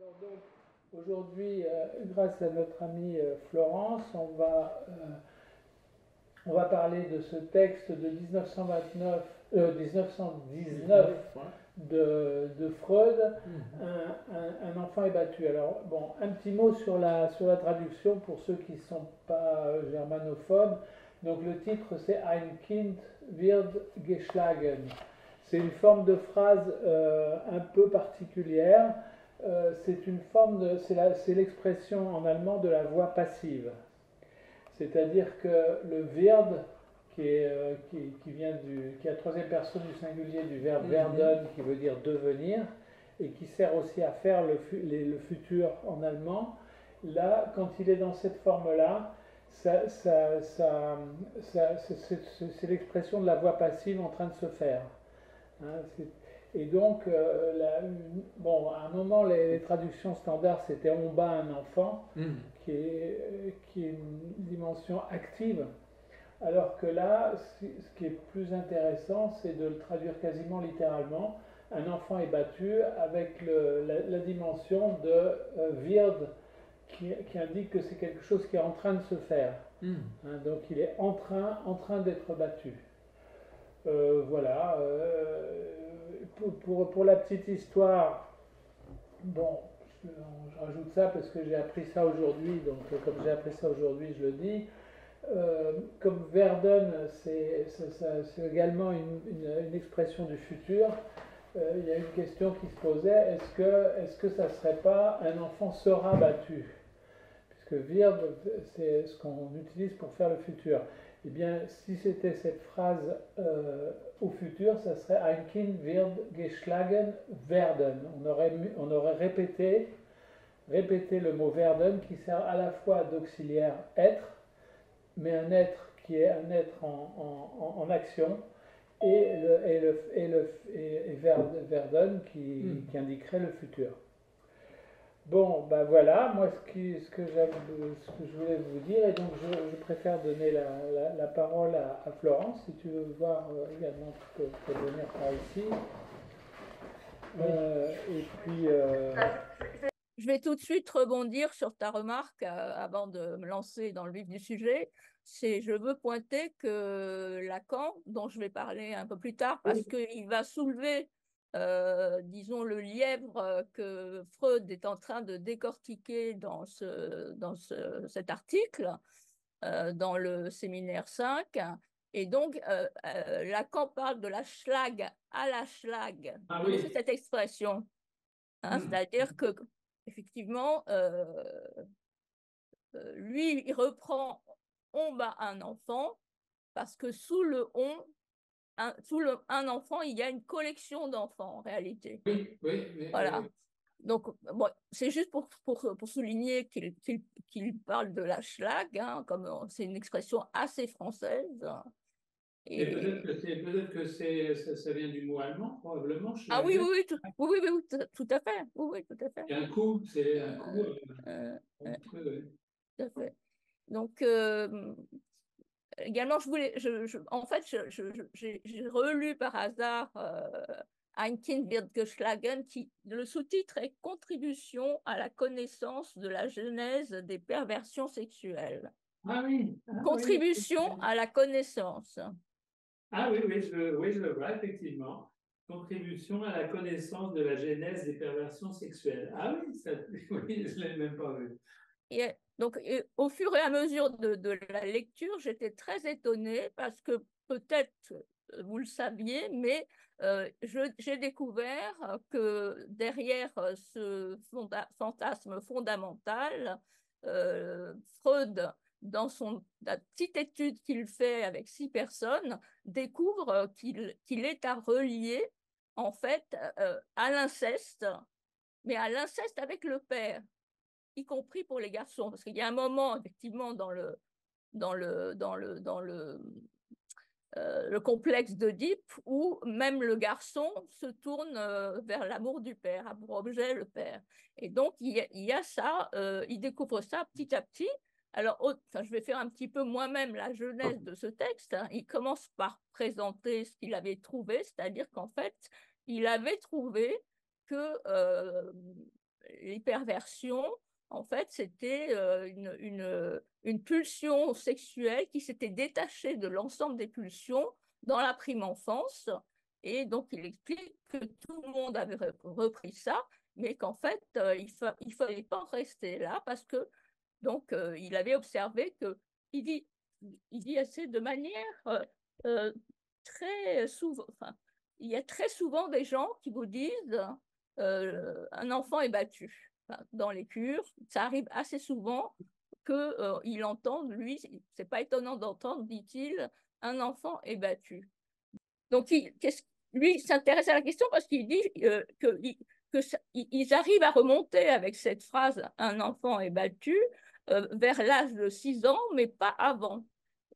Alors donc, aujourd'hui, grâce à notre amie Florence, on va parler de ce texte de 1929, 1919 ouais. de Freud, Mhm. un enfant est battu. Alors, bon, un petit mot sur la traduction pour ceux qui ne sont pas germanophones. Donc, le titre, c'est Ein Kind wird geschlagen. C'est une forme de phrase un peu particulière. C'est une forme de, c'est l'expression en allemand de la voix passive. C'est-à-dire que le wird, qui vient qui est la troisième personne du singulier du verbe werden, qui veut dire devenir, et qui sert aussi à faire le futur en allemand, là, quand il est dans cette forme-là, c'est l'expression de la voix passive en train de se faire. Hein, et donc, bon, à un moment, les traductions standards, c'était on bat un enfant, Mhm. qui est une dimension active, alors que là, ce qui est plus intéressant, c'est de le traduire quasiment littéralement. Un enfant est battu avec la dimension de wird, qui indique que c'est quelque chose qui est en train de se faire. Mhm. Hein, donc il est en train d'être battu. Voilà. Pour la petite histoire, bon, je rajoute ça parce que j'ai appris ça aujourd'hui, donc comme j'ai appris ça aujourd'hui, je le dis. Comme Verdun, c'est également une expression du futur, il y a une question qui se posait, est-ce que ça ne serait pas un enfant sera battu? Puisque wird, c'est ce qu'on utilise pour faire le futur. Eh bien, si c'était cette phrase au futur, ça serait Ein Kind wird geschlagen werden. On aurait répété le mot werden qui sert à la fois d'auxiliaire être, mais un être qui est un être en action, et werden qui Mhm. indiquerait le futur. Bon, ben voilà, moi ce que je voulais vous dire, et donc je préfère donner la parole à Florence, si tu veux voir également, tu peux venir par ici. Oui. Et puis, Je vais tout de suite rebondir sur ta remarque avant de me lancer dans le vif du sujet. Je veux pointer que Lacan, dont je vais parler un peu plus tard, parce qu'il va soulever, disons, le lièvre que Freud est en train de décortiquer cet article, dans le séminaire 5. Et donc, Lacan parle de la schlag à la schlag. Vous Ah connaissez oui. cette expression? Hein, Mhm. c'est-à-dire que effectivement, lui, il reprend on bat un enfant parce que sous un enfant, il y a une collection d'enfants en réalité. Oui, oui, oui, Voilà. oui. Donc, bon, c'est juste pour souligner qu'il parle de la schlag, hein, comme c'est une expression assez française. Et Et... peut-être que ça vient du mot allemand, probablement, Ah oui, Schlager. oui, oui, oui, tout à fait. Oui, oui, tout à fait. Et un coup, c'est un coup. Euh, euh, Oui, oui. tout à fait. Donc, également, en fait, j'ai relu par hasard Ein Kind wird geschlagen, le sous-titre est Contribution à la connaissance de la genèse des perversions sexuelles. Ah oui, ah oui. Contribution à la connaissance. Ah oui, oui, je le vois, effectivement. Contribution à la connaissance de la genèse des perversions sexuelles. Ah oui, ça, oui, je ne l'ai même pas vu. Et donc, au fur et à mesure de la lecture, j'étais très étonnée parce que peut-être vous le saviez, mais j'ai découvert que derrière ce fantasme fondamental, Freud, dans la petite étude qu'il fait avec 6 personnes, découvre qu'il est à relier en fait à l'inceste, mais à l'inceste avec le père, y compris pour les garçons, parce qu'il y a un moment effectivement dans le complexe d'Oedipe où même le garçon se tourne vers l'amour du père, a pour objet le père. Et donc il y a ça, il découvre ça petit à petit. Alors, je vais faire un petit peu moi-même la genèse de ce texte. Hein. Il commence par présenter ce qu'il avait trouvé, c'est-à-dire qu'en fait, il avait trouvé que l'hyperversion, en fait, c'était une pulsion sexuelle qui s'était détachée de l'ensemble des pulsions dans la prime enfance. Et donc, il explique que tout le monde avait repris ça, mais qu'en fait, il ne fallait pas rester là parce que, donc, il avait observé que, il dit, il dit assez de manière très souvent, enfin, il y a très souvent des gens qui vous disent un enfant est battu. Enfin, dans les cures, ça arrive assez souvent qu'il entende, lui, c'est pas étonnant d'entendre, dit-il, un enfant est battu. Donc, lui s'intéresse à la question parce qu'il dit qu'ils arrivent à remonter avec cette phrase un enfant est battu vers l'âge de 6 ans, mais pas avant.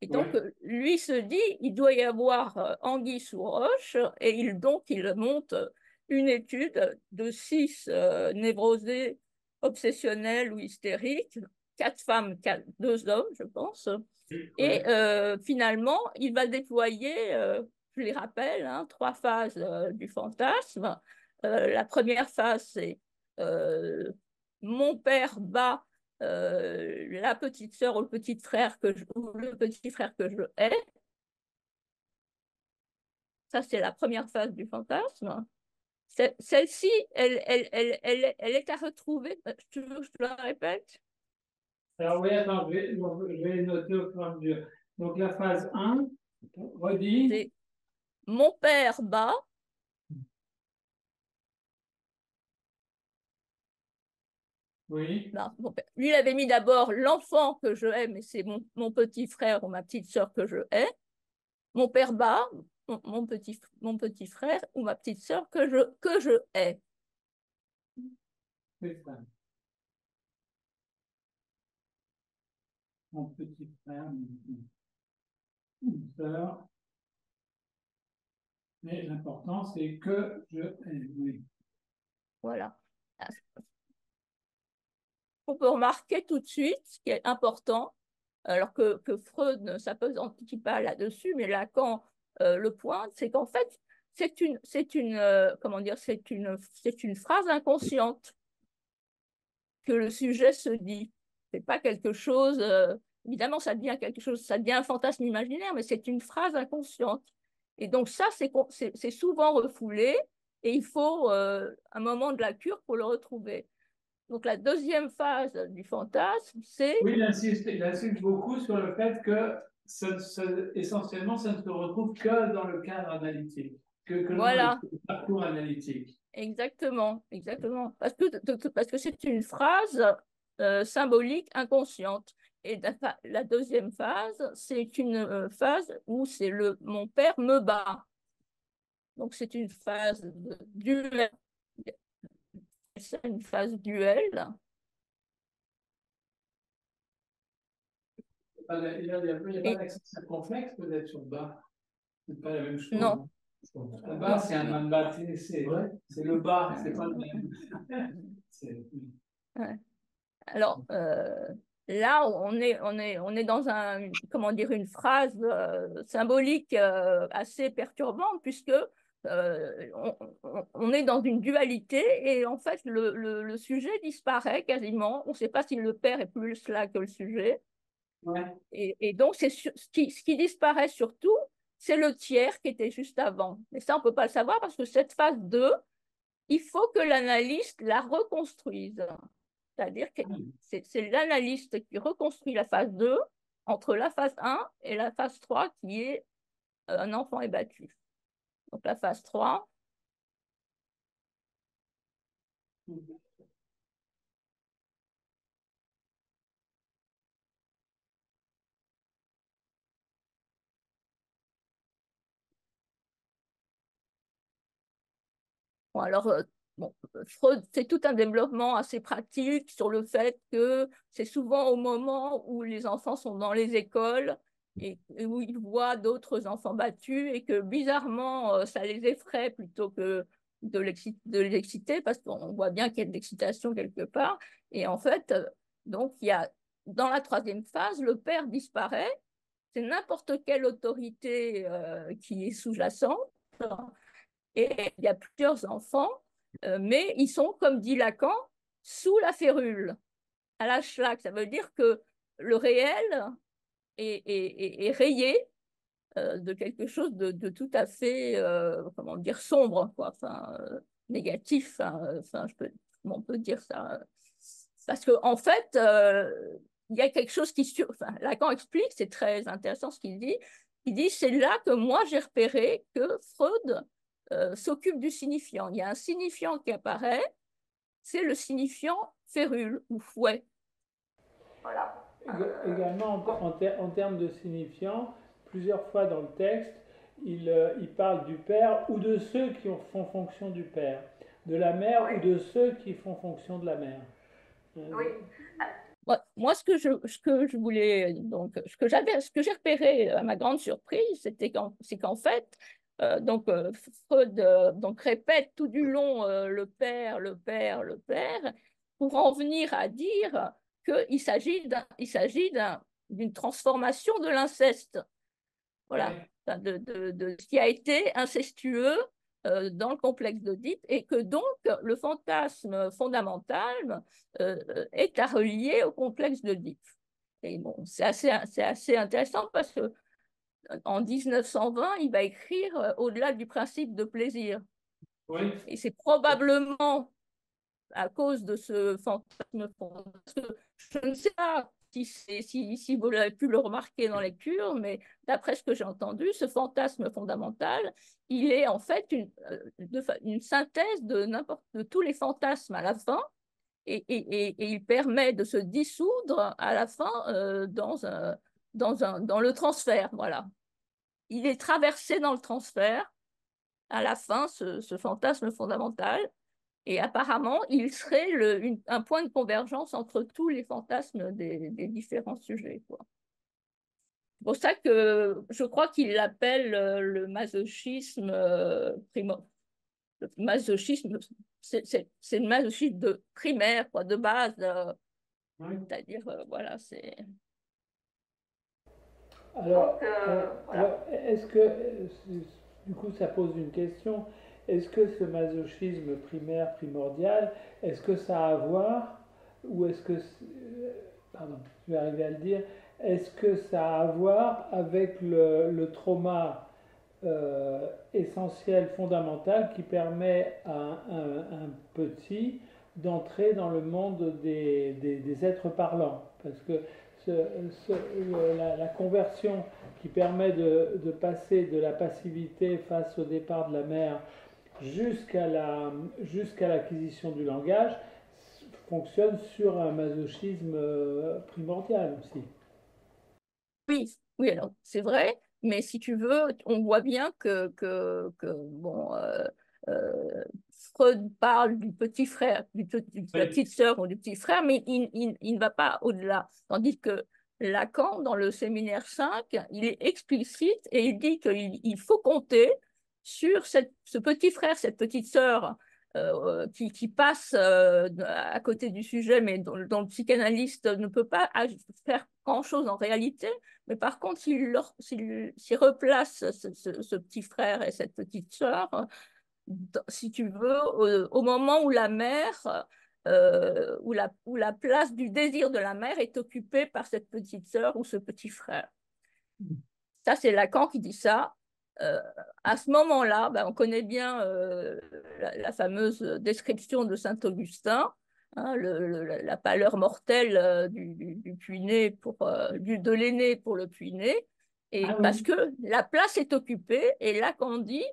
Et donc, lui se dit, il doit y avoir anguille sous roche, et donc il monte une étude de 6 névrosés obsessionnels ou hystériques, 4 femmes, 2 hommes, je pense. Et finalement, il va déployer, je les rappelle, 3 phases du fantasme. La première phase, c'est mon père bat la petite sœur ou le petit frère que je hais. Ça, c'est la première phase du fantasme. Celle-ci, elle est à retrouver. Tu veux que je te la répète? Alors oui, attends, je vais noter au fur et à mesure. Donc la phase 1, redis. C'est mon père bat. Oui. Non, lui, il avait mis d'abord l'enfant que je hais, mais c'est mon petit frère ou ma petite sœur que je hais. Mon père bat, mon petit frère ou ma petite sœur que je hais. C'est ça. Mon petit frère, une sœur. Mais l'important, c'est que je hais. Oui. Voilà. On peut remarquer tout de suite, ce qui est important, alors que Freud ne s'appesantit pas là-dessus, mais Lacan le pointe, c'est qu'en fait, comment dire, c'est une phrase inconsciente que le sujet se dit. C'est pas quelque chose, évidemment, ça devient quelque chose, ça devient un fantasme imaginaire, mais c'est une phrase inconsciente. Et donc ça, c'est souvent refoulé, et il faut un moment de la cure pour le retrouver. Donc la deuxième phase du fantasme, c'est... Oui, il insiste beaucoup sur le fait que essentiellement, ça ne se retrouve que dans le cadre analytique, que dans Voilà, le parcours analytique. exactement, exactement. Parce que c'est une phrase symbolique inconsciente. Et la deuxième phase, c'est une phase où c'est mon père me bat. Donc c'est une phase de duel. C'est une phase duel. Il n'y a pas Et d'accent circonflexe peut-être sur bas. C'est pas la même chose. non, Le bas, non. c'est un mandat, c'est le bas, c'est pas le même. Ouais. Alors, là, on est dans comment dire, une phrase symbolique assez perturbante, puisque on est dans une dualité et en fait, le sujet disparaît quasiment. On ne sait pas si le père est plus là que le sujet. Ouais. Et donc, ce qui disparaît surtout, c'est le tiers qui était juste avant. Mais ça, on ne peut pas le savoir parce que cette phase 2, il faut que l'analyste la reconstruise. C'est-à-dire que c'est l'analyste qui reconstruit la phase 2 entre la phase 1 et la phase 3 qui est un enfant est battu. Donc la phase 3. Bon, alors, Freud fait tout un développement assez pratique sur le fait que c'est souvent au moment où les enfants sont dans les écoles et où ils voient d'autres enfants battus et que bizarrement, ça les effraie plutôt que de les exciter parce qu'on voit bien qu'il y a de l'excitation quelque part. Et en fait, donc, dans la troisième phase, le père disparaît. C'est n'importe quelle autorité qui est sous-jacente. Et il y a plusieurs enfants, mais ils sont, comme dit Lacan, sous la férule, à la Schlag. Ça veut dire que le réel est rayé de quelque chose de tout à fait, comment dire, sombre, quoi, enfin, négatif, hein, enfin, comment on peut dire ça? Parce qu'en en fait, il y a quelque chose enfin, Lacan explique, c'est très intéressant ce qu'il dit. Il dit, c'est là que moi j'ai repéré que Freud s'occupe du signifiant. Il y a un signifiant qui apparaît, c'est le signifiant férule ou fouet. Voilà. Également, en termes de signifiant, plusieurs fois dans le texte, il parle du père ou de ceux qui font fonction du père, de la mère Oui. ou de ceux qui font fonction de la mère. Oui. Moi, ce que je voulais, donc, ce que j'ai repéré à ma grande surprise, c'est qu'en fait, Freud donc répète tout du long le père, le père, le père, pour en venir à dire qu'il s'agit d'une transformation de l'inceste. Voilà, Ouais. de ce qui a été incestueux dans le complexe d'Oedipe, et que donc le fantasme fondamental est à relier au complexe d'Oedipe. Et bon, c'est assez intéressant parce que en 1920, il va écrire Au-delà du principe de plaisir. Oui. Et c'est probablement à cause de ce fantasme fondamental. Je ne sais pas si vous l'avez pu le remarquer dans la lecture, mais d'après ce que j'ai entendu, ce fantasme fondamental, il est en fait une synthèse de tous les fantasmes à la fin, et il permet de se dissoudre à la fin dans le transfert. Voilà. Il est traversé dans le transfert à la fin, ce fantasme fondamental. Et apparemment, il serait un point de convergence entre tous les fantasmes des différents sujets, quoi. C'est pour ça que je crois qu'il l'appelle le masochisme Le masochisme, c'est le masochisme primaire, quoi, de base. Oui. C'est-à-dire, voilà, c'est... Alors, voilà. est-ce que, du coup, ça pose une question, est-ce que ce masochisme primaire, primordial, est-ce que ça a à voir, ou est-ce que, pardon, je vais arriver à le dire, est-ce que ça a à voir avec le trauma essentiel, fondamental, qui permet à un petit d'entrer dans le monde des êtres parlants? Parce que la conversion qui permet de passer de la passivité face au départ de la mère jusqu'à l'acquisition du langage fonctionne sur un masochisme primordial aussi. Oui, oui, alors c'est vrai, mais si tu veux, on voit bien bon, Freud parle du petit frère, de la Oui. petite sœur ou du petit frère, mais il ne va pas au-delà. Tandis que Lacan, dans le séminaire 5, il est explicite et il dit qu'il faut compter sur ce petit frère, cette petite sœur qui passe à côté du sujet, mais dont le psychanalyste ne peut pas faire grand-chose en réalité. Mais par contre, s'il replace ce petit frère et cette petite sœur, si tu veux, au moment où la mère, où la place du désir de la mère est occupée par cette petite sœur ou ce petit frère. Ça, c'est Lacan qui dit ça. À ce moment-là, ben, on connaît bien la fameuse description de Saint-Augustin, hein, la pâleur mortelle du puiné de l'aîné pour le puiné, et Ah parce oui. que la place est occupée, et Lacan dit,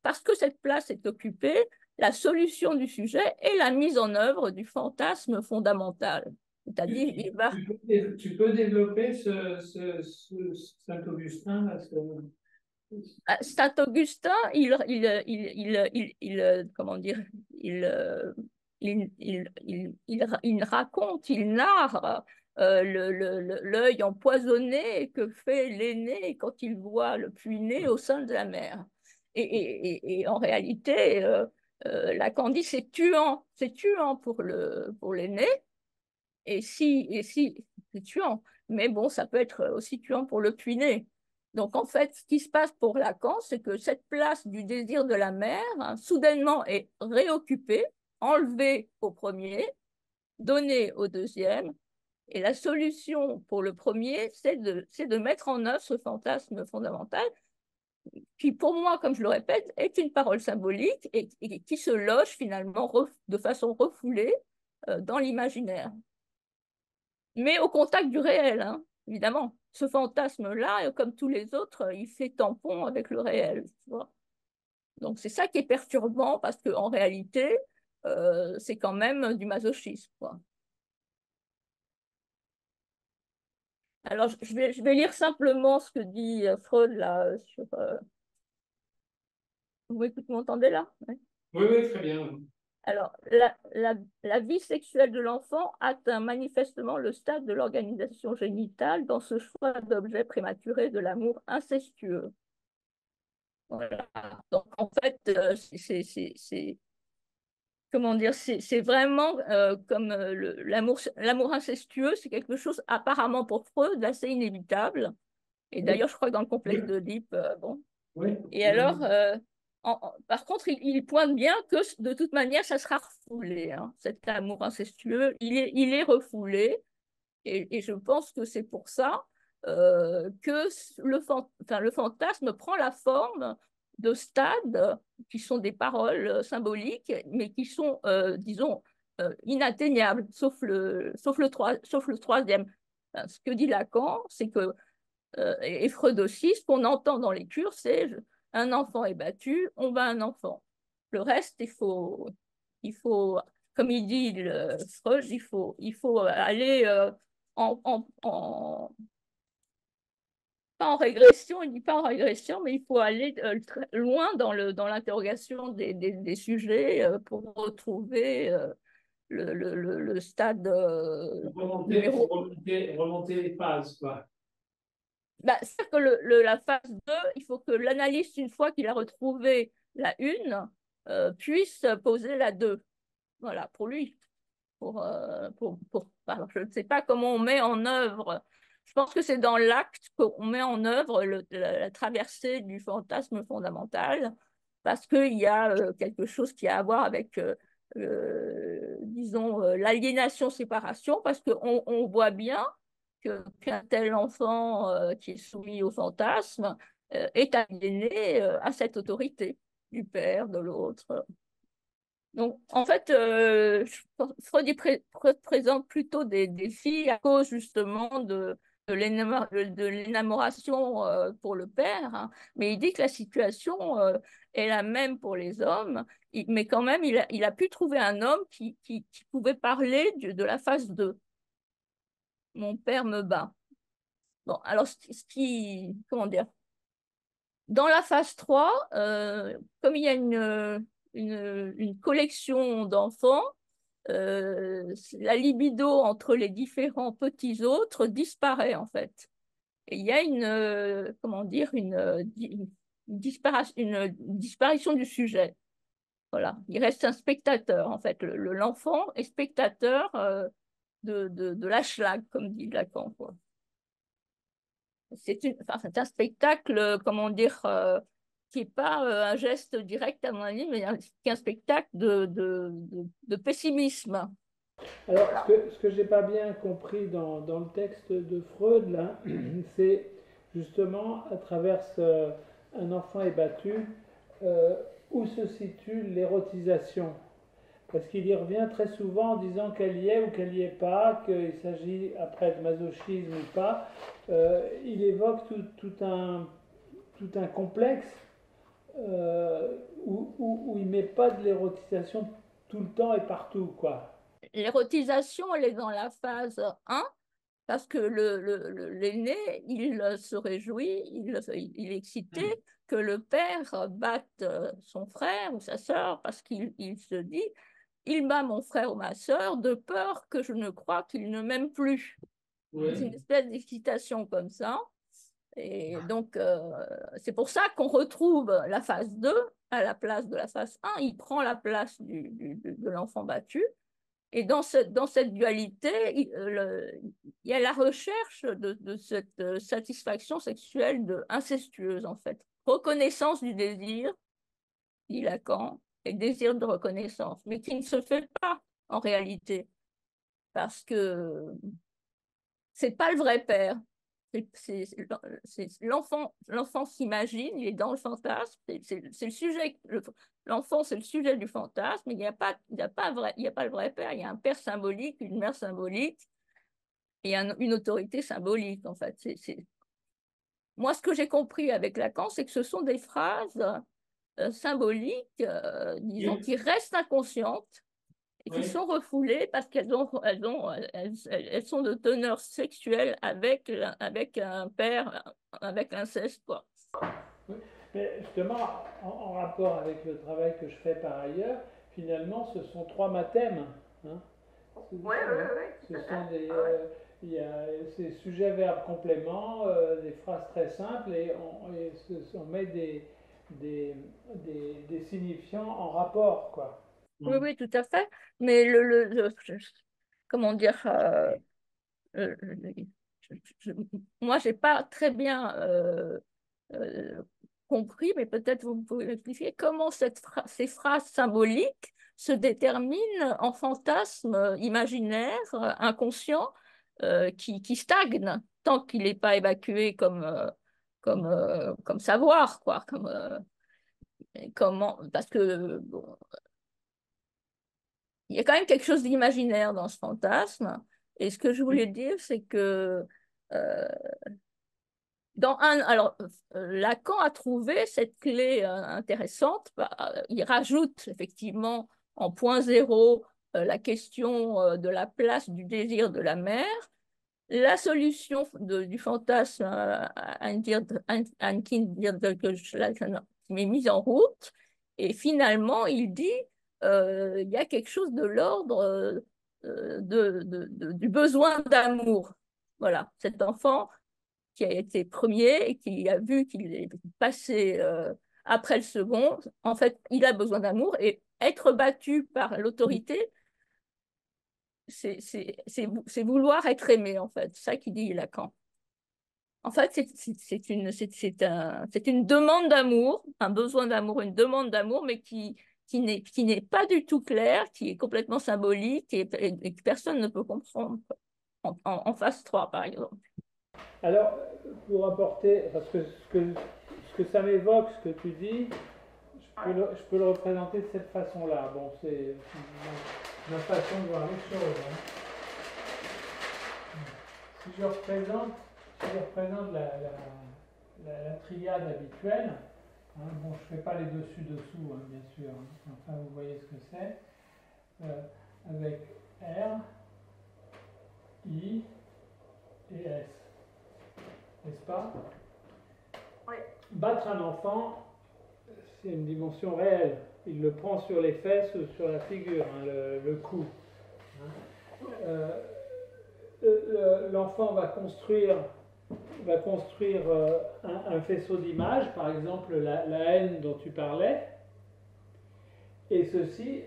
parce que cette place est occupée, la solution du sujet est la mise en œuvre du fantasme fondamental. C'est-à-dire, il va Tu peux développer Saint-Augustin parce que... Saint-Augustin, comment dire, il raconte, il narre l'œil empoisonné que fait l'aîné quand il voit le puits-né au sein de la mer. Et en réalité, Lacan dit c'est tuant pour l'aîné, et si c'est tuant, mais bon, ça peut être aussi tuant pour le puîné. Donc, en fait, ce qui se passe pour Lacan, c'est que cette place du désir de la mère, hein, soudainement est réoccupée enlever au premier, donner au deuxième. Et la solution pour le premier, c'est de mettre en œuvre ce fantasme fondamental qui, pour moi, comme je le répète, est une parole symbolique et qui se loge finalement de façon refoulée dans l'imaginaire. Mais au contact du réel, hein, évidemment. Ce fantasme-là, comme tous les autres, il fait tampon avec le réel. Tu vois. Donc c'est ça qui est perturbant parce qu'en réalité, c'est quand même du masochisme, quoi. Alors je vais lire simplement ce que dit Freud là sur. Vous m'entendez là? Oui. Oui, très bien. Alors, la vie sexuelle de l'enfant atteint manifestement le stade de l'organisation génitale dans ce choix d'objet prématuré de l'amour incestueux. Voilà. Donc, en fait, comment dire, c'est vraiment comme l'amour incestueux, c'est quelque chose apparemment pour Freud d'assez inévitable. Et d'ailleurs, je crois que dans le complexe d'Oedipe, bon. Oui. Et alors, par contre, il pointe bien que de toute manière, ça sera refoulé. Hein. Cet amour incestueux, il est refoulé. Et je pense que c'est pour ça que le fantasme prend la forme de stades qui sont des paroles symboliques, mais qui sont, disons, inatteignables, sauf le troisième. Enfin, ce que dit Lacan, c'est que, et Freud aussi, ce qu'on entend dans les cures, c'est un enfant est battu, on bat un enfant. Le reste, il faut comme il dit Freud, il faut aller pas en régression, il dit pas en régression, mais il faut aller loin dans l'interrogation des sujets pour retrouver le stade numéro. Remonter les phases, quoi. Bah, c'est-à-dire que la phase 2, il faut que l'analyste, une fois qu'il a retrouvé la 1, puisse poser la 2. Voilà, pour lui. Alors, je ne sais pas comment on met en œuvre. Je pense que c'est dans l'acte qu'on met en œuvre la traversée du fantasme fondamental, parce qu'il y a quelque chose qui a à voir avec, disons, l'aliénation-séparation, parce qu'on voit bien qu'un tel enfant qui est soumis au fantasme est aliéné à cette autorité du père, de l'autre. Donc, en fait, Freud présente plutôt des défis à cause justement de l'énamoration pour le père, hein. Mais il dit que la situation est la même pour les hommes, mais quand même, il a pu trouver un homme qui pouvait parler de la phase 2. Mon père me bat. Bon, alors, comment dire? Dans la phase 3, comme il y a une collection d'enfants, la libido entre les différents petits autres disparaît en fait. Et il y a comment dire, une disparition du sujet. Voilà, il reste un spectateur en fait. L'enfant est spectateur de la schlag, comme dit Lacan, quoi. C'est un spectacle, comment dire, qui n'est pas un geste direct à mon avis, mais qui est un spectacle de pessimisme. Alors, ce que je n'ai pas bien compris dans le texte de Freud, là, c'est justement à travers un enfant est battu, où se situe l'érotisation. Parce qu'il y revient très souvent en disant qu'elle y est ou qu'elle n'y est pas, qu'il s'agit après de masochisme ou pas. Il évoque tout un complexe où il ne met pas de l'érotisation tout le temps et partout, quoi. L'érotisation, elle est dans la phase 1, parce que l'aîné, il se réjouit, il est excité que le père batte son frère ou sa sœur, parce qu'il se dit il bat mon frère ou ma sœur de peur que je ne croie qu'il ne m'aime plus. Ouais. C'est une espèce d'excitation comme ça. Et donc, c'est pour ça qu'on retrouve la phase 2 à la place de la phase 1. Il prend la place de l'enfant battu. Et dans cette dualité, il y a la recherche de cette satisfaction sexuelle incestueuse, en fait. Reconnaissance du désir, dit Lacan, et le désir de reconnaissance, mais qui ne se fait pas en réalité, parce que c'est pas le vrai père. L'enfant s'imagine, il est dans le fantasme, c'est le sujet, l'enfant c'est le sujet du fantasme, mais il y a pas le vrai père, il y a un père symbolique, une mère symbolique, et une autorité symbolique en fait. Moi, ce que j'ai compris avec Lacan, c'est que ce sont des phrases symboliques, disons, qui restent inconscientes et qui sont refoulées parce elles sont de teneur sexuelle avec un père, avec l'inceste, quoi. Oui. Mais justement, en rapport avec le travail que je fais par ailleurs, finalement, ce sont trois mathèmes. Hein. Oui, Ce sont il y a ces sujets, verbes, compléments, des phrases très simples et on met des signifiants en rapport, quoi. Oui, oui, tout à fait. Mais comment dire, euh, je- moi, j'ai pas très bien euh, compris, mais peut-être vous pouvez m'expliquer comment ces phrases symboliques se déterminent en fantasmes imaginaires, inconscients, qui stagnent tant qu'il n'est pas évacué comme savoir, quoi, parce que bon, il y a quand même quelque chose d'imaginaire dans ce fantasme. Et ce que je voulais dire, c'est que euh, alors, Lacan a trouvé cette clé intéressante. Il rajoute effectivement en point zéro la question de la place du désir de la mère, la solution du fantasme qui m'est mise en route. Et finalement, il dit il y a quelque chose de l'ordre du besoin d'amour. Voilà, cet enfant qui a été premier et qui a vu qu'il est passé après le second, en fait, il a besoin d'amour et être battu par l'autorité, c'est vouloir être aimé, en fait. C'est ça qu'il dit Lacan. En fait, c'est une demande d'amour, un besoin d'amour, une demande d'amour, mais qui n'est pas du tout claire, qui est complètement symbolique et que personne ne peut comprendre. En phase 3, par exemple. Alors, pour apporter, parce que ce que ça m'évoque, ce que tu dis, je peux le représenter de cette façon-là. Bon, c'est ma façon de voir les choses. Hein. Si je représente la triade habituelle, hein, bon, je ne fais pas les dessus-dessous, hein, bien sûr. Hein. Enfin, vous voyez ce que c'est. Avec R, I et S. N'est-ce pas? Oui. Battre un enfant, c'est une dimension réelle. Il le prend sur les fesses ou sur la figure, hein, le coup. Hein. L'enfant va construire un faisceau d'images, par exemple la haine dont tu parlais, et ceci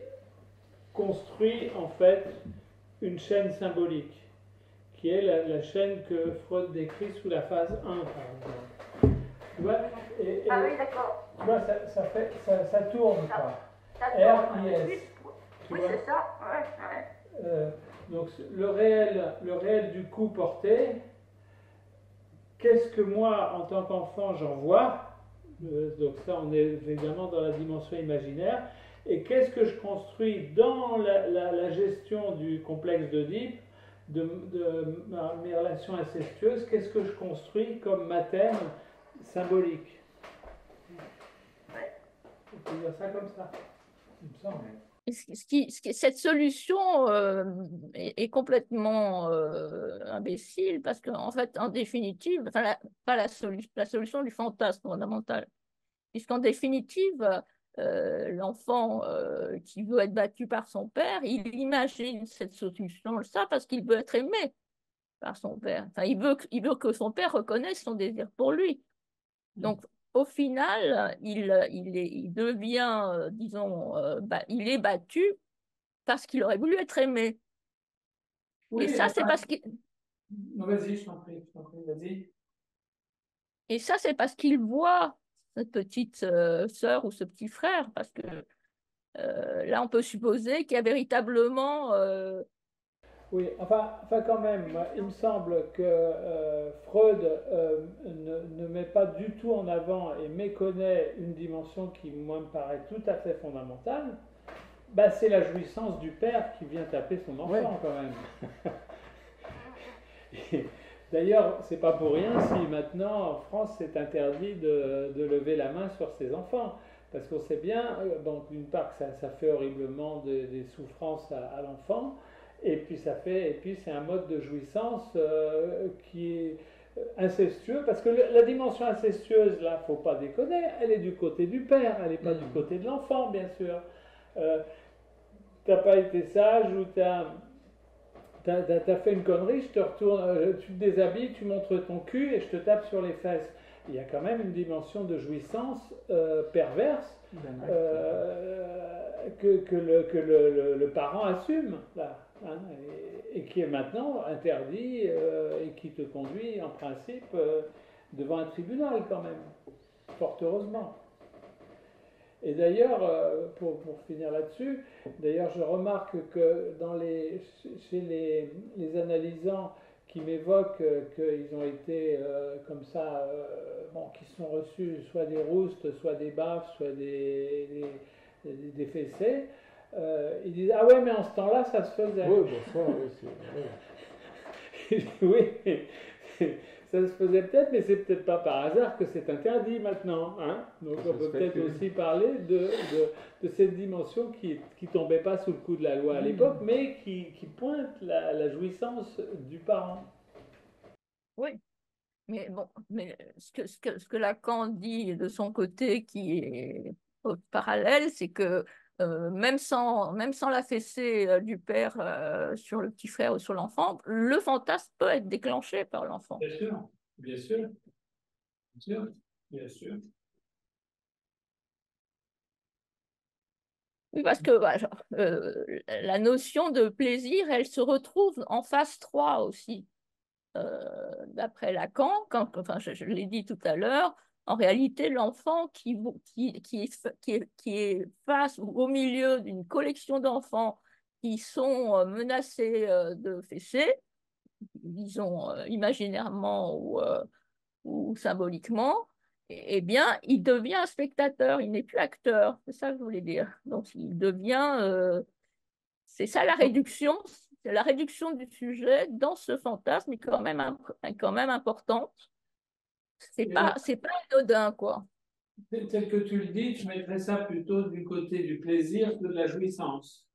construit en fait une chaîne symbolique, qui est la chaîne que Freud décrit sous la phase 1, par exemple. Tu vois, Ah oui, d'accord. Tu vois, ça tourne, quoi. R-I-S. Oui, c'est ça. Ouais, ouais. Donc le réel du coup porté, qu'est-ce que moi, en tant qu'enfant, j'en vois? Donc ça, on est évidemment dans la dimension imaginaire. Et qu'est-ce que je construis dans la gestion du complexe d'Oedipe, de mes relations incestueuses? Qu'est-ce que je construis comme mathème symbolique? On peut dire ça comme ça, il me semble. Cette solution est complètement imbécile parce qu'en fait, en définitive, enfin, pas la solution du fantasme fondamental, puisqu'en définitive, l'enfant qui veut être battu par son père, il imagine cette solution, ça parce qu'il veut être aimé par son père. Enfin, il veut que son père reconnaisse son désir pour lui. Donc, au final, il devient, disons, il est battu parce qu'il aurait voulu être aimé. Oui, Et ça, c'est parce qu'il non, vas-y, je t'en prie, vas-y. et ça, c'est parce qu'il voit cette petite sœur ou ce petit frère, parce que Là, on peut supposer qu'il y a véritablement... Oui, enfin quand même, il me semble que Freud ne met pas du tout en avant et méconnaît une dimension qui, moi, me paraît tout à fait fondamentale. Bah, c'est la jouissance du père qui vient taper son enfant, ouais, quand même. D'ailleurs, c'est pas pour rien si maintenant en France c'est interdit de lever la main sur ses enfants. Parce qu'on sait bien, donc d'une part que ça fait horriblement des souffrances à l'enfant, et puis c'est un mode de jouissance qui est incestueux, parce que la dimension incestueuse, là, faut pas déconner, elle est du côté du père, elle n'est pas du côté de l'enfant, bien sûr. T'as pas été sage ou t'as fait une connerie, je te retourne, tu te déshabilles, tu montres ton cul et je te tape sur les fesses. Il y a quand même une dimension de jouissance perverse que le parent assume, là, hein, et qui est maintenant interdit et qui te conduit en principe devant un tribunal quand même, fort heureusement. Et d'ailleurs, pour finir là-dessus, d'ailleurs je remarque que chez les analysants qui m'évoquent qu'ils ont été comme ça, bon, qui sont reçus soit des roustes, soit des baffes, soit des fessées, ils disent ah ouais mais en ce temps-là ça se faisait. Oui, bon, ça, oui, oui, ça se faisait peut-être, mais c'est peut-être pas par hasard que c'est interdit maintenant, hein. Donc on peut peut-être aussi parler de cette dimension qui tombait pas sous le coup de la loi à l'époque, mais qui pointe la jouissance du parent. Oui, mais bon, mais ce que Lacan dit de son côté qui est parallèle, c'est que même sans la fessée du père sur le petit frère ou sur l'enfant, le fantasme peut être déclenché par l'enfant. Bien sûr, bien sûr, bien sûr, bien sûr. Oui, parce que la notion de plaisir, elle se retrouve en phase 3 aussi. D'après Lacan, enfin, je l'ai dit tout à l'heure, en réalité, l'enfant qui est face ou au milieu d'une collection d'enfants qui sont menacés de fessées, disons imaginairement ou symboliquement, eh bien, il devient un spectateur, il n'est plus acteur, c'est ça que je voulais dire. Donc, il devient, c'est ça la réduction, c'est la réduction du sujet dans ce fantasme est quand même importante. C'est pas anodin, quoi. Tel que tu le dis, tu mettrais ça plutôt du côté du plaisir que de la jouissance.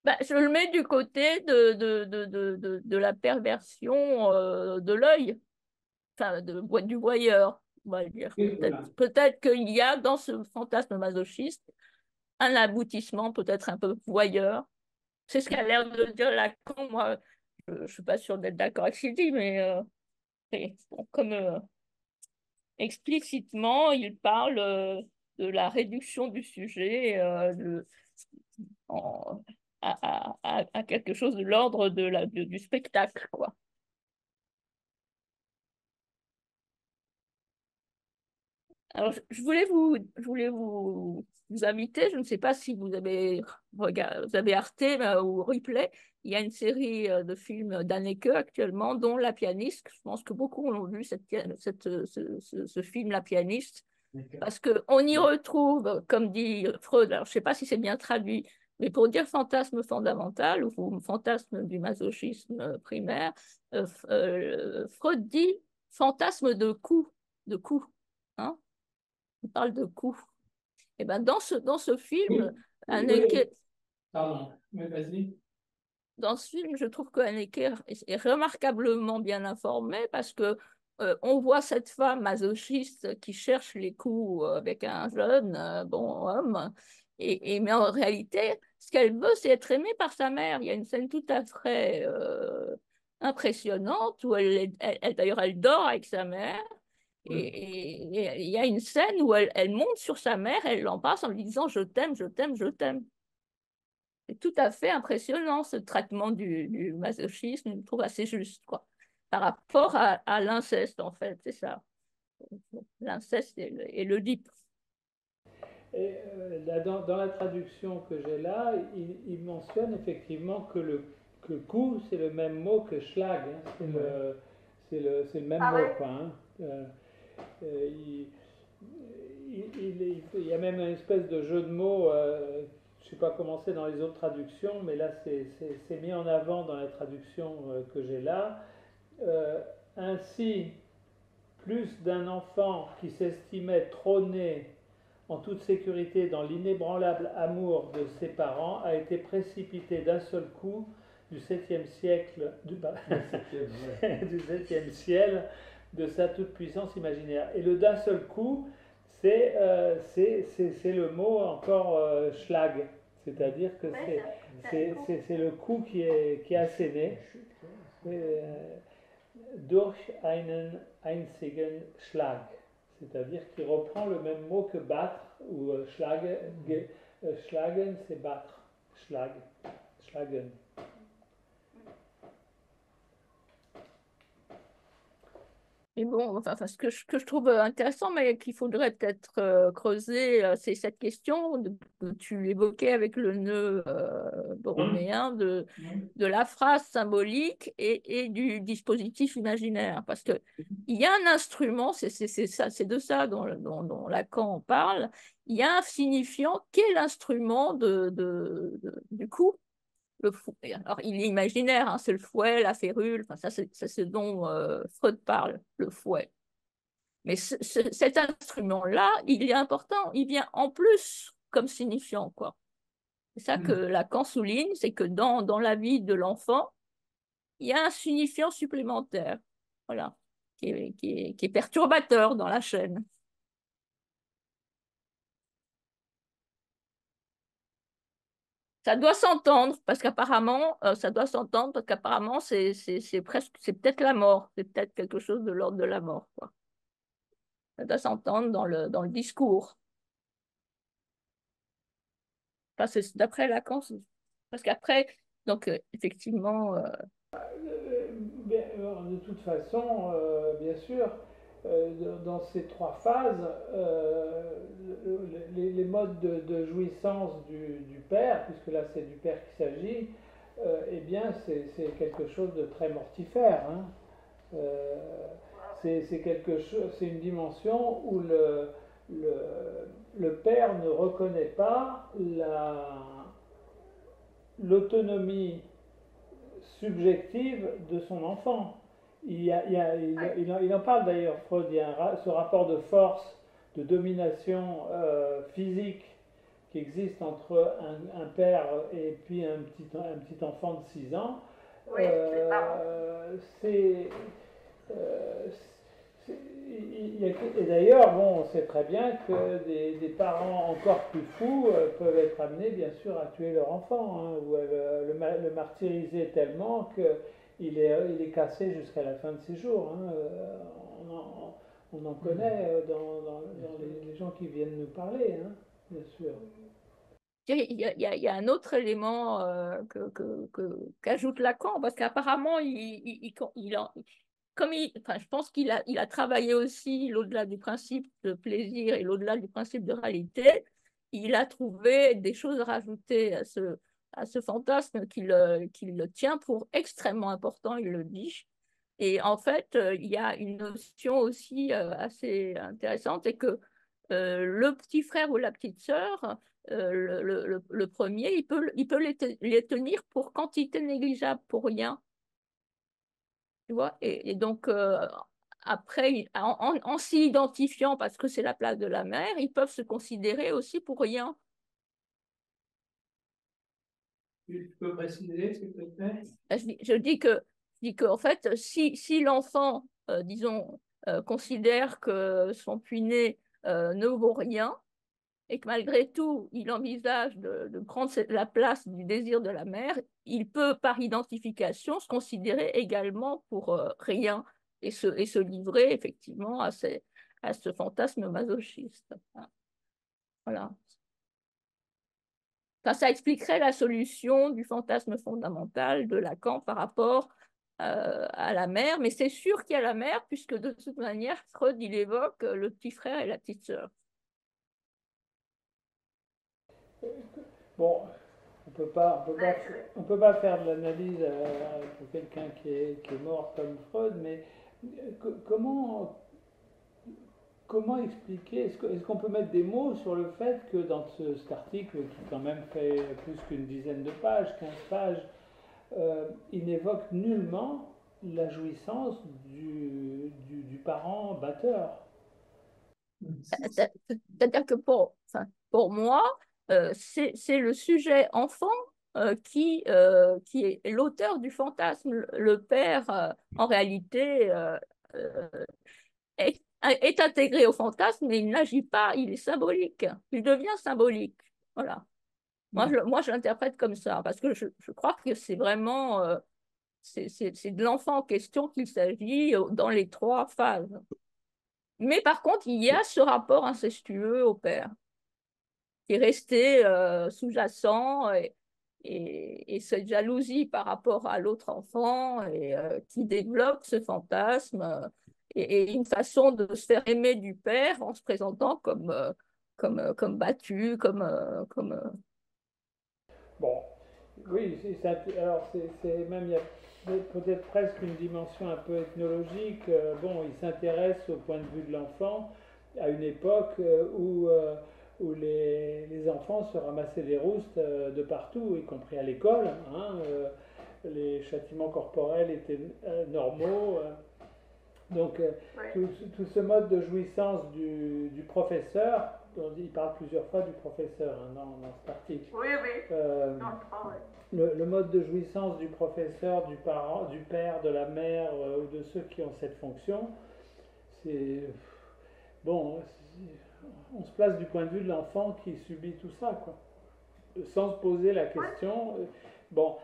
Ben, je le mets du côté de la perversion de l'œil, enfin, du voyeur, on va dire. Peut-être qu'il y a dans ce fantasme masochiste un aboutissement peut-être un peu voyeur. C'est ce qu'a l'air de dire Lacan. Moi, je ne suis pas sûre d'être d'accord avec ce qu'il dit, mais bon, comme explicitement, il parle de la réduction du sujet en, à quelque chose de l'ordre du spectacle, quoi. Alors, je voulais vous inviter, je ne sais pas si vous avez Arte ou Replay, il y a une série de films d'Haneke actuellement, dont La pianiste. Je pense que beaucoup ont vu ce film La pianiste, parce qu'on y retrouve, comme dit Freud, alors je ne sais pas si c'est bien traduit, mais pour dire fantasme fondamental ou fantasme du masochisme primaire, Freud dit fantasme de coup, hein. Il parle de coups. Et ben dans ce film, oui. Pardon, mais vas-y. Dans ce film, je trouve que Haneke est remarquablement bien informé parce que on voit cette femme masochiste qui cherche les coups avec un jeune bon homme, mais en réalité, ce qu'elle veut, c'est être aimée par sa mère. Il y a une scène tout à fait impressionnante où d'ailleurs, elle dort avec sa mère. Et il y a une scène où elle monte sur sa mère, elle l'embrasse en lui disant je t'aime, je t'aime, je t'aime. C'est tout à fait impressionnant ce traitement du masochisme, je le trouve assez juste, quoi, par rapport à l'inceste, en fait, c'est ça. L'inceste et l'Oedipe. Dans la traduction que j'ai là, il mentionne effectivement que coup, c'est le même mot que schlag, hein, c'est le même mot, quoi, hein. Il, il y a même une espèce de jeu de mots, je ne sais pas comment c'est dans les autres traductions, mais là c'est mis en avant dans la traduction que j'ai là. Ainsi, plus d'un enfant qui s'estimait trôner en toute sécurité dans l'inébranlable amour de ses parents a été précipité d'un seul coup du 7e siècle, du 7e ciel de sa toute-puissance imaginaire. Et le d'un seul coup, c'est le mot encore schlag, c'est-à-dire que c'est le coup qui est asséné. Durch einen einzigen Schlag, c'est-à-dire qu'il reprend le même mot que battre, ou schlagen, c'est battre, schlagen. Mais bon, enfin, ce que je trouve intéressant, mais qu'il faudrait peut-être creuser, c'est cette question que tu évoquais avec le nœud borroméen de la phrase symbolique et du dispositif imaginaire. Parce qu'il y a un instrument, c'est de ça dont Lacan parle, il y a un signifiant qui est l'instrument du coup. Alors, il est imaginaire, hein, c'est le fouet, la férule, enfin, ça c'est ce dont Freud parle, le fouet. Mais cet instrument-là, il est important, il vient en plus comme signifiant, quoi. C'est ça que Lacan souligne, c'est que dans la vie de l'enfant, il y a un signifiant supplémentaire, voilà, qui est perturbateur dans la chaîne. Ça doit s'entendre parce qu'apparemment, c'est presque, c'est peut-être la mort, c'est peut-être quelque chose de l'ordre de la mort, quoi. Ça doit s'entendre dans le discours. Enfin, c'est d'après Lacan, parce qu'après, donc effectivement. De toute façon, bien sûr, dans ces trois phases, les modes de jouissance du père, puisque là c'est du père qu'il s'agit, eh bien c'est quelque chose de très mortifère, hein. C'est une dimension où le père ne reconnaît pas l'autonomie subjective de son enfant. Il en parle d'ailleurs, Freud, il y a ce rapport de force, de domination physique qui existe entre un père et puis un petit enfant de 6 ans. Oui, et d'ailleurs, bon, on sait très bien que des parents encore plus fous peuvent être amenés, bien sûr, à tuer leur enfant, hein, ou à le martyriser tellement qu'il est cassé jusqu'à la fin de ses jours, hein. On en connaît dans les gens qui viennent nous parler, hein, bien sûr. Il y a un autre élément qu'ajoute Lacan, parce qu'apparemment, enfin, je pense qu'il a travaillé aussi l'au-delà du principe de plaisir et l'au-delà du principe de réalité, il a trouvé des choses à rajouter à ce fantasme qu'il le tient pour extrêmement important, il le dit. Et en fait, il y a une notion aussi assez intéressante, c'est que le petit frère ou la petite sœur, le premier, il peut les tenir pour quantité négligeable, pour rien. Tu vois, et donc, après, en s'y identifiant, parce que c'est la place de la mère, ils peuvent se considérer aussi pour rien. Tu peux préciser, s'il te plaît? Je dis que en fait, si l'enfant, disons, considère que son puîné ne vaut rien, et que malgré tout, il envisage de prendre la place du désir de la mère, il peut, par identification, se considérer également pour rien et se livrer effectivement à ce fantasme masochiste. Voilà. Enfin, ça expliquerait la solution du fantasme fondamental de Lacan par rapport à la mère, mais c'est sûr qu'il y a la mère, puisque de toute manière, Freud, il évoque le petit frère et la petite sœur. Bon, on peut pas faire de l'analyse pour quelqu'un qui est mort comme Freud, mais comment, comment expliquer, est-ce qu'on peut mettre des mots sur le fait que dans cet article, qui quand même fait plus qu'une dizaine de pages, 15 pages, il n'évoque nullement la jouissance du parent batteur. C'est-à-dire que pour moi, c'est le sujet enfant qui est l'auteur du fantasme. Le père, en réalité, est intégré au fantasme, mais il n'agit pas, il est symbolique. Il devient symbolique. Voilà. Moi, je l'interprète comme ça, parce que je crois que c'est vraiment c'est de l'enfant en question qu'il s'agit dans les trois phases. Mais par contre, il y a ce rapport incestueux au père qui est resté sous-jacent et cette jalousie par rapport à l'autre enfant et qui développe ce fantasme et une façon de se faire aimer du père en se présentant comme battu, Bon, oui, alors c'est même, il y a peut-être presque une dimension un peu ethnologique. Bon, il s'intéresse au point de vue de l'enfant à une époque où les enfants se ramassaient des roustes de partout, y compris à l'école. Hein, les châtiments corporels étaient normaux. Donc, tout ce mode de jouissance du professeur, dont il parle plusieurs fois du professeur hein, dans cet article. Oui, oui. Le mode de jouissance du professeur, du parent, du père, de la mère ou de ceux qui ont cette fonction, c'est bon. On se place du point de vue de l'enfant qui subit tout ça, quoi, sans se poser la question. Bon,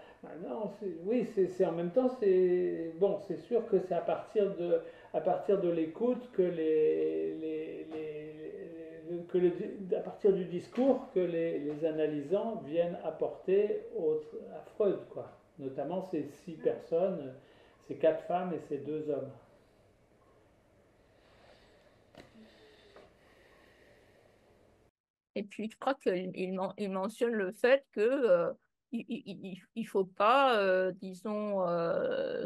non, oui, c'est en même temps, c'est bon, c'est sûr que c'est à partir de l'écoute que à partir du discours que les analysants viennent apporter à Freud, quoi. Notamment ces 6 personnes, ces 4 femmes et ces 2 hommes. Et puis, je crois qu'il mentionne le fait que il ne faut pas, disons,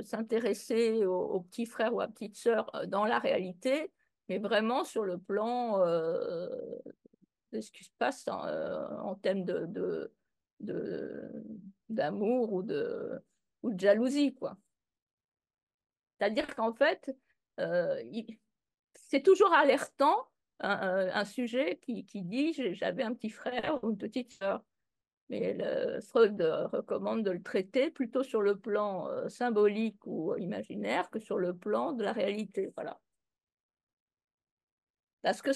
s'intéresser aux petits frères ou à petites sœurs dans la réalité, mais vraiment sur le plan de ce qui se passe en termes d'amour ou de jalousie, quoi. C'est-à-dire qu'en fait, c'est toujours alertant un sujet qui dit j'avais un petit frère ou une petite sœur. Mais Freud recommande de le traiter plutôt sur le plan symbolique ou imaginaire que sur le plan de la réalité. Voilà. Parce que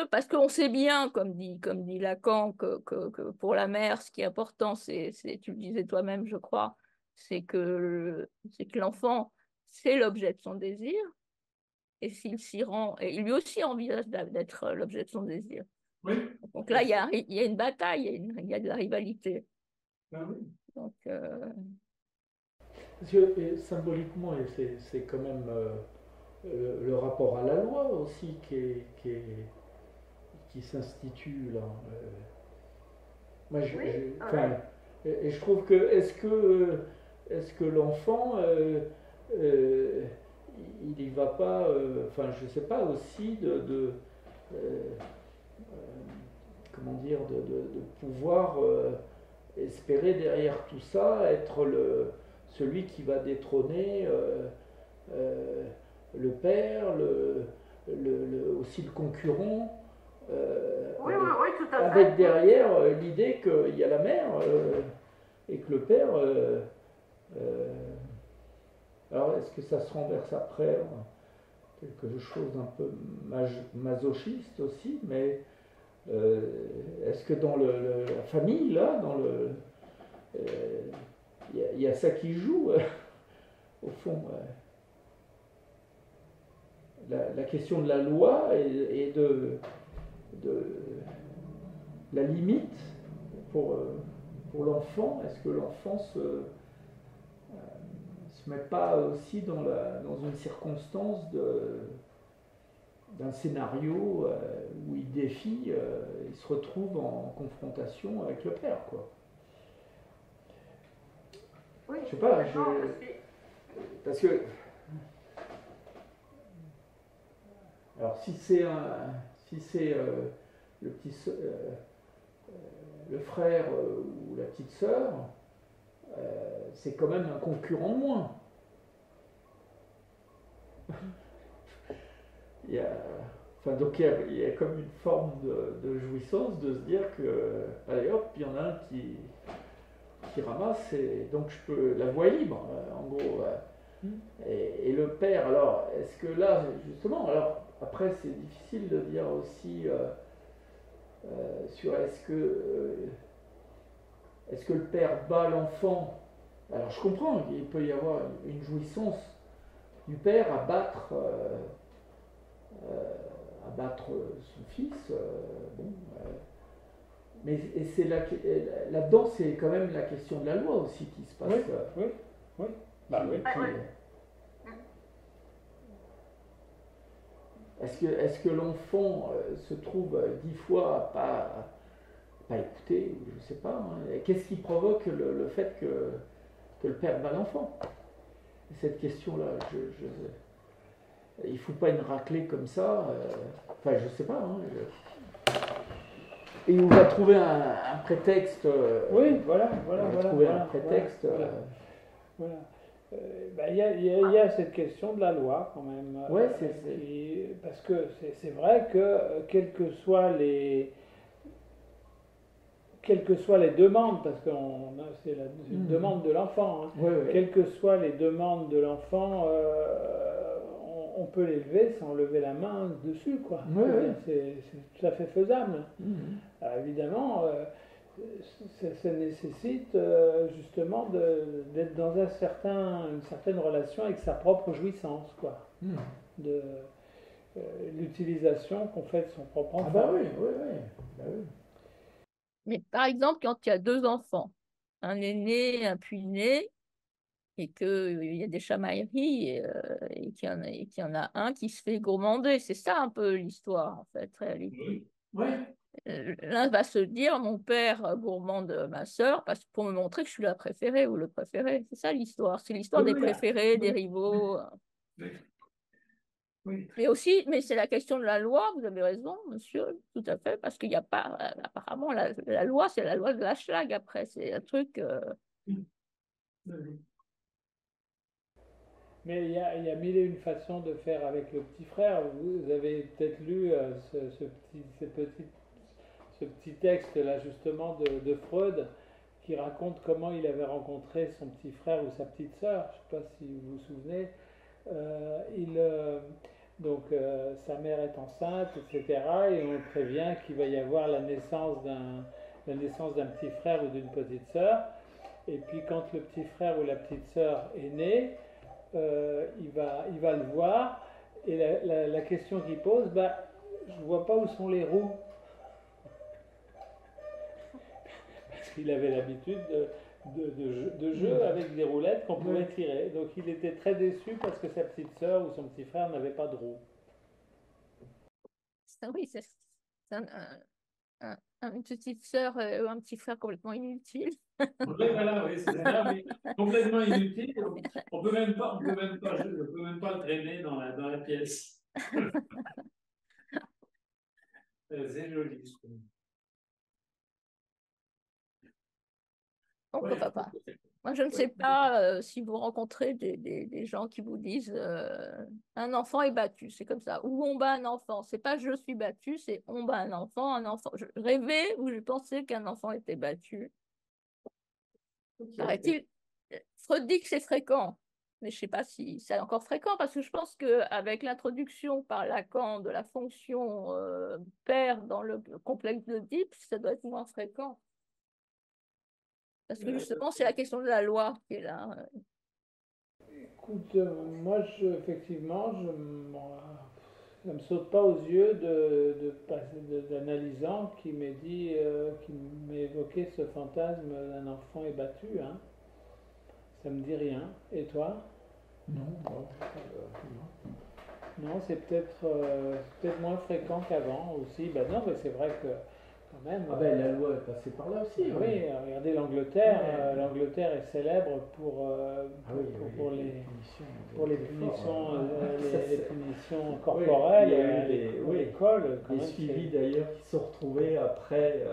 parce qu'on sait bien, comme dit Lacan, que pour la mère, ce qui est important, tu le disais toi-même, je crois, c'est que l'enfant, c'est l'objet de son désir. Et s'il s'y rend, et lui aussi envisage d'être l'objet de son désir. Oui. Donc là, il y a une bataille, il y a de la rivalité. Ben oui. Donc, Parce que symboliquement, c'est quand même le rapport à la loi aussi qui s'institue là. Moi, et je trouve que est-ce que l'enfant il y va pas, enfin je sais pas aussi comment dire de pouvoir espérer derrière tout ça être celui qui va détrôner le père, aussi le concurrent. Oui, tout à fait. Avec derrière l'idée qu'il y a la mère et que le père. Alors, est-ce que ça se renverse après quelque chose d'un peu masochiste aussi, mais est-ce que dans la famille, là, il y a ça qui joue, au fond la question de la loi et de la limite pour l'enfant. Est-ce que l'enfant se met pas aussi dans une circonstance d'un scénario où il défie, il se retrouve en confrontation avec le père, quoi. Oui, Je sais pas, parce que alors si c'est le le frère ou la petite sœur, c'est quand même un concurrent de moins. il y a, enfin, donc il y a comme une forme de jouissance de se dire que allez hop, il y en a un qui ramasse et donc je peux la voie libre en gros. Et le père, alors est-ce que là justement, alors après c'est difficile de dire aussi sur est-ce que le père bat l'enfant. Alors je comprends, il peut y avoir une jouissance du père à battre son fils. Bon, mais et c'est là-dedans, c'est quand même la question de la loi aussi qui se passe. Oui, oui. Bah, oui. Est-ce que l'enfant se trouve 10 fois à pas écouter, je ne sais pas. Hein. Qu'est-ce qui provoque le fait que le père bat l'enfant? Cette question-là, il ne faut pas une raclée comme ça. Enfin, je ne sais pas. Hein, Et on va trouver un prétexte. Oui, voilà. Trouver un prétexte. Voilà. Il y a cette question de la loi quand même. Ouais, parce que c'est vrai que quelles que soient les demandes, parce que c'est une demande de l'enfant, hein. Quelles que soient les demandes de l'enfant, on peut les lever sans lever la main dessus, quoi. C'est tout à fait faisable. Alors, évidemment, ça nécessite justement d'être dans une certaine relation avec sa propre jouissance, quoi. De l'utilisation qu'on fait de son propre enfant. Ah bah oui. Mais par exemple, quand il y a deux enfants, un aîné, un puîné, et qu'il y a des chamailleries, et qu'il y en a un qui se fait gourmander, c'est ça un peu l'histoire, en fait, réalité. Oui. L'un va se dire, mon père gourmande ma sœur pour me montrer que je suis la préférée ou le préféré. C'est ça l'histoire. C'est l'histoire des préférés, des rivaux. Oui. Mais c'est la question de la loi, vous avez raison, monsieur, tout à fait, parce qu'il n'y a pas, apparemment, la loi, c'est la loi de la schlag après, c'est un truc... Mais il y a mille et une façons de faire avec le petit frère. Vous avez peut-être lu ce petit texte là justement de Freud qui raconte comment il avait rencontré son petit frère ou sa petite sœur. Je ne sais pas si vous vous souvenez. Donc sa mère est enceinte, etc. Et on le prévient qu'il va y avoir la naissance d'un petit frère ou d'une petite sœur. Et puis quand le petit frère ou la petite sœur est né, il va le voir et la question qu'il pose, je vois pas où sont les roues. Parce qu'il avait l'habitude de jeu avec des roulettes qu'on pouvait tirer. Donc il était très déçu parce que sa petite sœur ou son petit frère n'avait pas de roues. Oui, c'est une petite sœur ou un petit frère complètement inutile. Oui, c'est ça, mais complètement inutile. On peut même pas le traîner dans la pièce. C'est joli, je trouve. Pourquoi pas. Moi, je ne sais pas si vous rencontrez des gens qui vous disent un enfant est battu, c'est comme ça. Ou on bat un enfant. C'est pas je suis battu, c'est on bat un enfant. Je rêvais ou je pensais qu'un enfant était battu. Paraît-il, Freud dit que c'est fréquent. Mais je ne sais pas si c'est encore fréquent, parce que je pense qu'avec l'introduction par Lacan de la fonction père dans le complexe d'Oedipe, ça doit être moins fréquent. Parce que justement, c'est la question de la loi qui est là. Écoute, moi, effectivement, ça ne me saute pas aux yeux d'analysant qui m'ait dit, qui m'ait évoqué ce fantasme d'un enfant est battu. Hein. Ça me dit rien. Et toi? Non. Non, c'est peut-être moins fréquent qu'avant aussi. Ben non, mais c'est vrai que quand même. Ah ben, la loi est passée par là aussi. Oui, Ouais. regardez l'Angleterre. Ouais. L'Angleterre est célèbre Ah oui, pour les punitions, les punitions Oui, corporelles, il y a eu pour l'école. Quand des même, suivis d'ailleurs qui se sont retrouvés après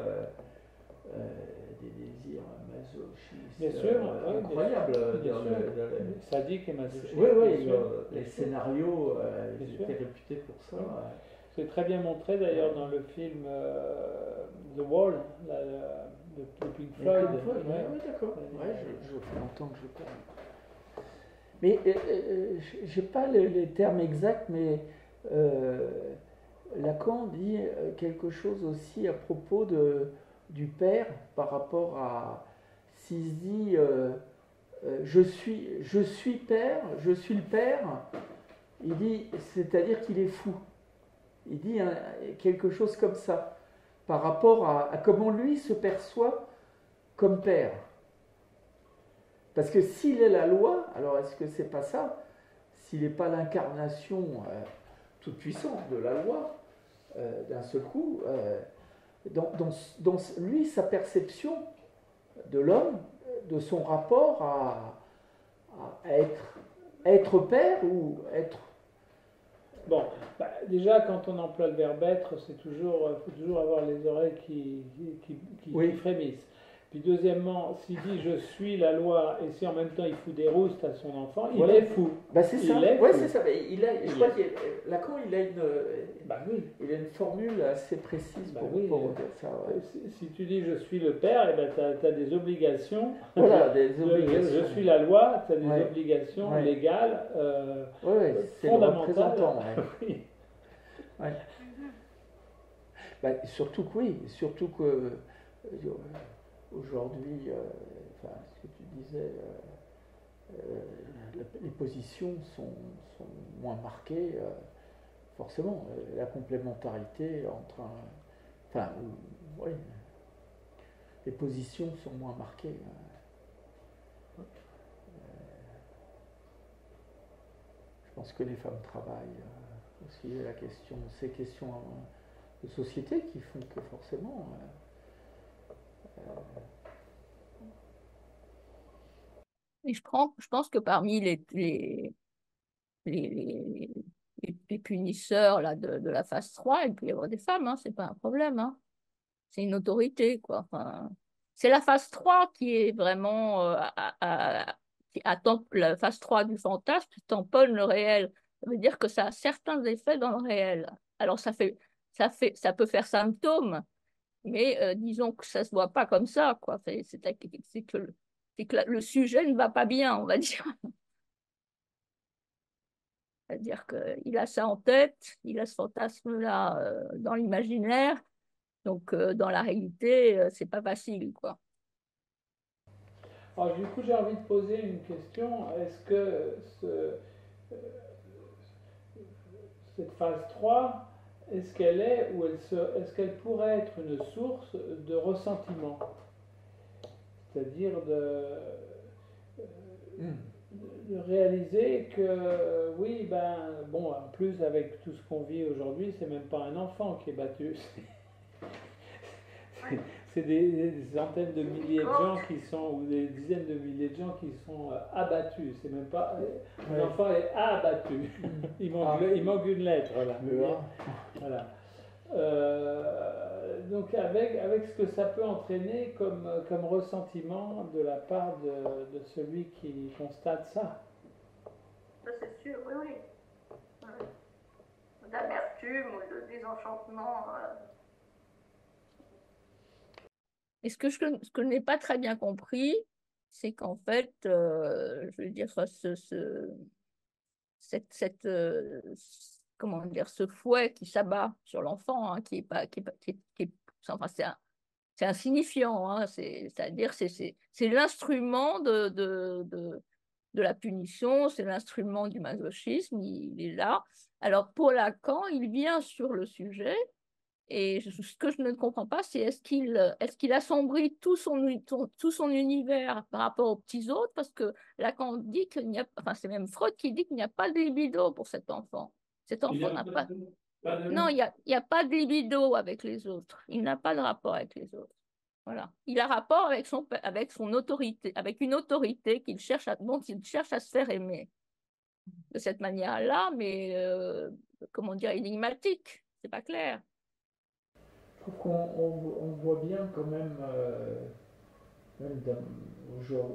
des désirs masochistes Bien sûr, oui, incroyables. bien dans sûr. le- Sadique et masochiste. Oui, oui, bien sûr, les bien sûr. scénarios Bien ils sûr. étaient réputés pour ça. Oui. Ouais. C'est très bien montré d'ailleurs dans le film The Wall de Pink Et Floyd. Pink Floyd, Ouais. oui, d'accord. Ouais. Ouais, je fais longtemps que je parle. Mais je n'ai pas les termes exacts, mais Lacan dit quelque chose aussi à propos du père par rapport à s'il se dit je suis père, je suis le père, il dit c'est-à-dire qu'il est fou. Il dit quelque chose comme ça par rapport à comment lui se perçoit comme père. Parce que s'il est la loi, alors est-ce que c'est pas ça? S'il n'est pas l'incarnation toute puissante de la loi, d'un seul coup, dans lui, sa perception de l'homme, de son rapport à être père ou être... Bon, déjà quand on emploie le verbe être, faut toujours avoir les oreilles qui Oui. frémissent. Puis deuxièmement, s'il dit je suis la loi et si en même temps il fout des roustes à son enfant, il Voilà. est fou. Ben c'est ça. Il est Ouais, fou. c'est ça. Je crois que Lacan, il a Oui. une formule assez précise Bah pour oui. dire ça. Ouais. Si tu dis je suis le père, eh ben, tu as des obligations. Voilà, des Je obligations. suis la loi, tu as des Ouais. obligations Ouais. légales Ouais, c'est le fondamentales. représentant. Ouais. Oui. Ouais. Ben, surtout que aujourd'hui, enfin, ce que tu disais, les positions sont moins marquées, forcément. La complémentarité entre enfin, oui, les positions sont moins marquées. Je pense que les femmes travaillent aussi ces questions de société qui font que forcément. Et je pense que parmi les punisseurs là, de la phase 3, il peut y avoir des femmes, hein, c'est pas un problème. Hein. C'est une autorité, quoi. Enfin, c'est la phase 3 qui est vraiment la phase 3 du fantasme qui tamponne le réel. Ça veut dire que ça a certains effets dans le réel. Alors ça peut faire symptôme, mais disons que ça se voit pas comme ça, quoi. C'est que le sujet ne va pas bien, on va dire. C'est-à-dire qu'il a ça en tête, il a ce fantasme-là dans l'imaginaire, donc dans la réalité, c'est pas facile, quoi. Alors, du coup, j'ai envie de poser une question. Est-ce que cette phase 3, est-ce qu'elle est ou est-ce qu'elle pourrait être une source de ressentiment? C'est-à-dire de réaliser que oui, bon, en plus avec tout ce qu'on vit aujourd'hui, c'est même pas un enfant qui est battu, c'est des centaines de milliers de gens qui sont, ou des dizaines de milliers de gens qui sont abattus. C'est même pas un enfant est abattu. Il manque une lettre là. Voilà. Donc avec ce que ça peut entraîner comme ressentiment de la part de celui qui constate ça. Ça c'est sûr, oui, oui. D'amertume ou de désenchantement. Et ce que je n'ai pas très bien compris, c'est qu'en fait, je veux dire, comment dire, ce fouet qui s'abat sur l'enfant, hein, enfin, c'est insignifiant, hein, c'est-à-dire c'est l'instrument de la punition, c'est l'instrument du masochisme, il est là. Alors pour Lacan, il vient sur le sujet. Et ce que je ne comprends pas, c'est est-ce qu'il assombrit tout son univers par rapport aux petits autres, parce que Lacan dit qu'il n'y a, enfin c'est même Freud qui dit qu'il n'y a pas de libido pour cet enfant. Cet Il n'y enfant a n'a pas pas... de, pas de- Non, il y a pas de libido avec les autres. Il n'a pas de rapport avec les autres. Voilà. Il a rapport avec son autorité, avec une autorité dont il cherche à se faire aimer. De cette manière-là, mais comment dire, énigmatique. C'est pas clair. Je trouve qu'on voit bien quand même, même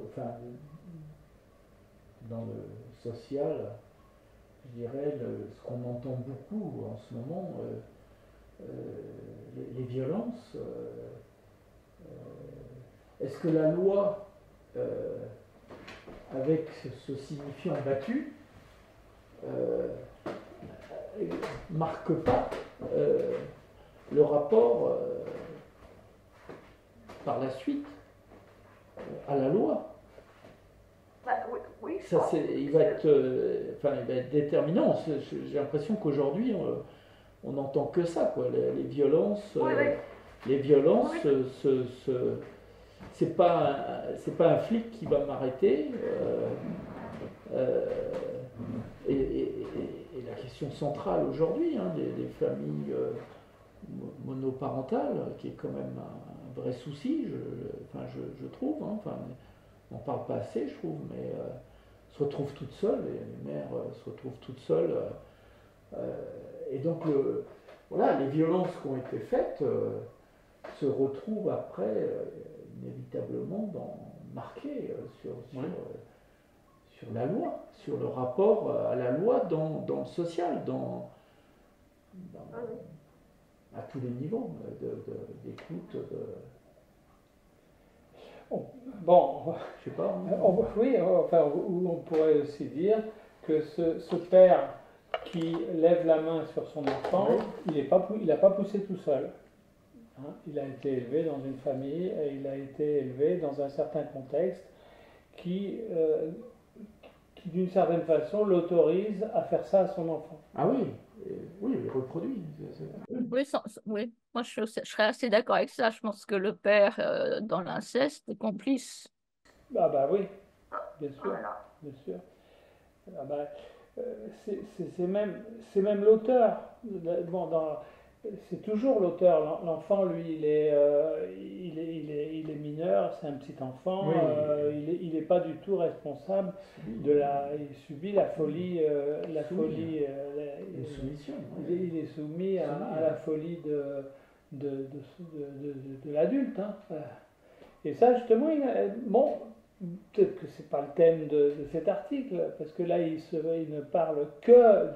enfin, dans le social, je dirais, ce qu'on entend beaucoup en ce moment, les violences. Est-ce que la loi, avec ce signifiant battu, marque pas le rapport par la suite à la loi? Bah, oui, oui, je Ça, pense. il va être déterminant. J'ai l'impression qu'aujourd'hui, on n'entend que ça, quoi. Les violences, Oui, oui. les violences, Oui. c'est pas un flic qui va m'arrêter. Et la question centrale aujourd'hui, hein, des familles monoparentales, qui est quand même un vrai souci, je trouve. Hein, enfin, on n'en parle pas assez, je trouve, mais se retrouvent toutes seules, les mères se retrouvent toutes seules. Et donc, voilà, les violences qui ont été faites se retrouvent après, inévitablement, marquées sur la loi, sur le rapport à la loi dans le social, à tous les niveaux d'écoute, Bon, je sais pas. oui, enfin, on pourrait aussi dire que ce père qui lève la main sur son enfant, Oui. il n'a pas poussé tout seul. Hein. Il a été élevé dans une famille et il a été élevé dans un certain contexte qui d'une certaine façon, l'autorise à faire ça à son enfant. Ah oui, oui, il reproduit. Oui, oui. Moi, je serais assez d'accord avec ça. Je pense que le père, dans l'inceste, est complice. Ah bah oui, bien sûr, Voilà. bien sûr. Ah bah, c'est même l'auteur. Bon, c'est toujours l'auteur. L'enfant, lui, il est mineur, c'est un petit enfant. Oui. Il n'est pas du tout responsable il subit la folie, la soumission. Il est soumis à la folie de l'adulte. Hein. Et ça, justement, bon, peut-être que c'est pas le thème de cet article, parce que là, il ne parle que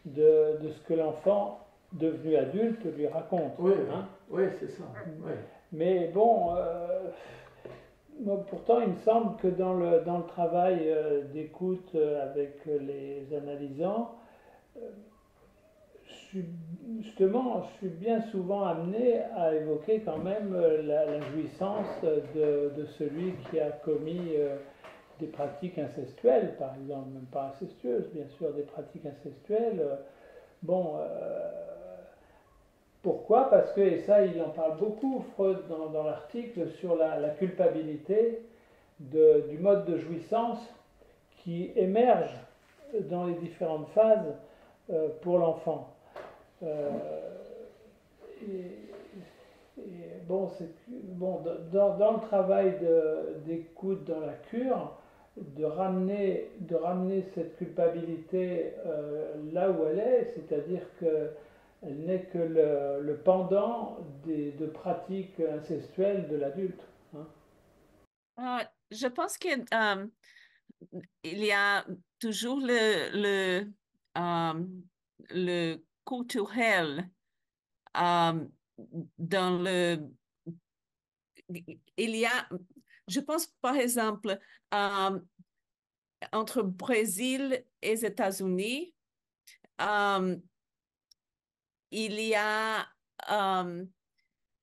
de ce que l'enfant devenu adulte lui raconte. Oui, hein. Oui, c'est ça. Oui. Mais bon, moi, pourtant, il me semble que dans le travail d'écoute avec les analysants, je suis bien souvent amené à évoquer quand même la jouissance de celui qui a commis des pratiques incestuelles, par exemple, même pas incestueuses, bien sûr, des pratiques incestuelles. Bon, pourquoi? Parce que, et ça il en parle beaucoup, Freud, dans l'article, sur la culpabilité du mode de jouissance qui émerge dans les différentes phases pour l'enfant. Bon, dans le travail d'écoute dans la cure, de ramener cette culpabilité là où elle est, c'est-à-dire qu'elle n'est que le pendant de pratiques incestuelles de l'adulte. Hein. Je pense que il y a toujours le culturel dans le... Il y a, je pense par exemple, entre Brésil et les États-Unis, il y a...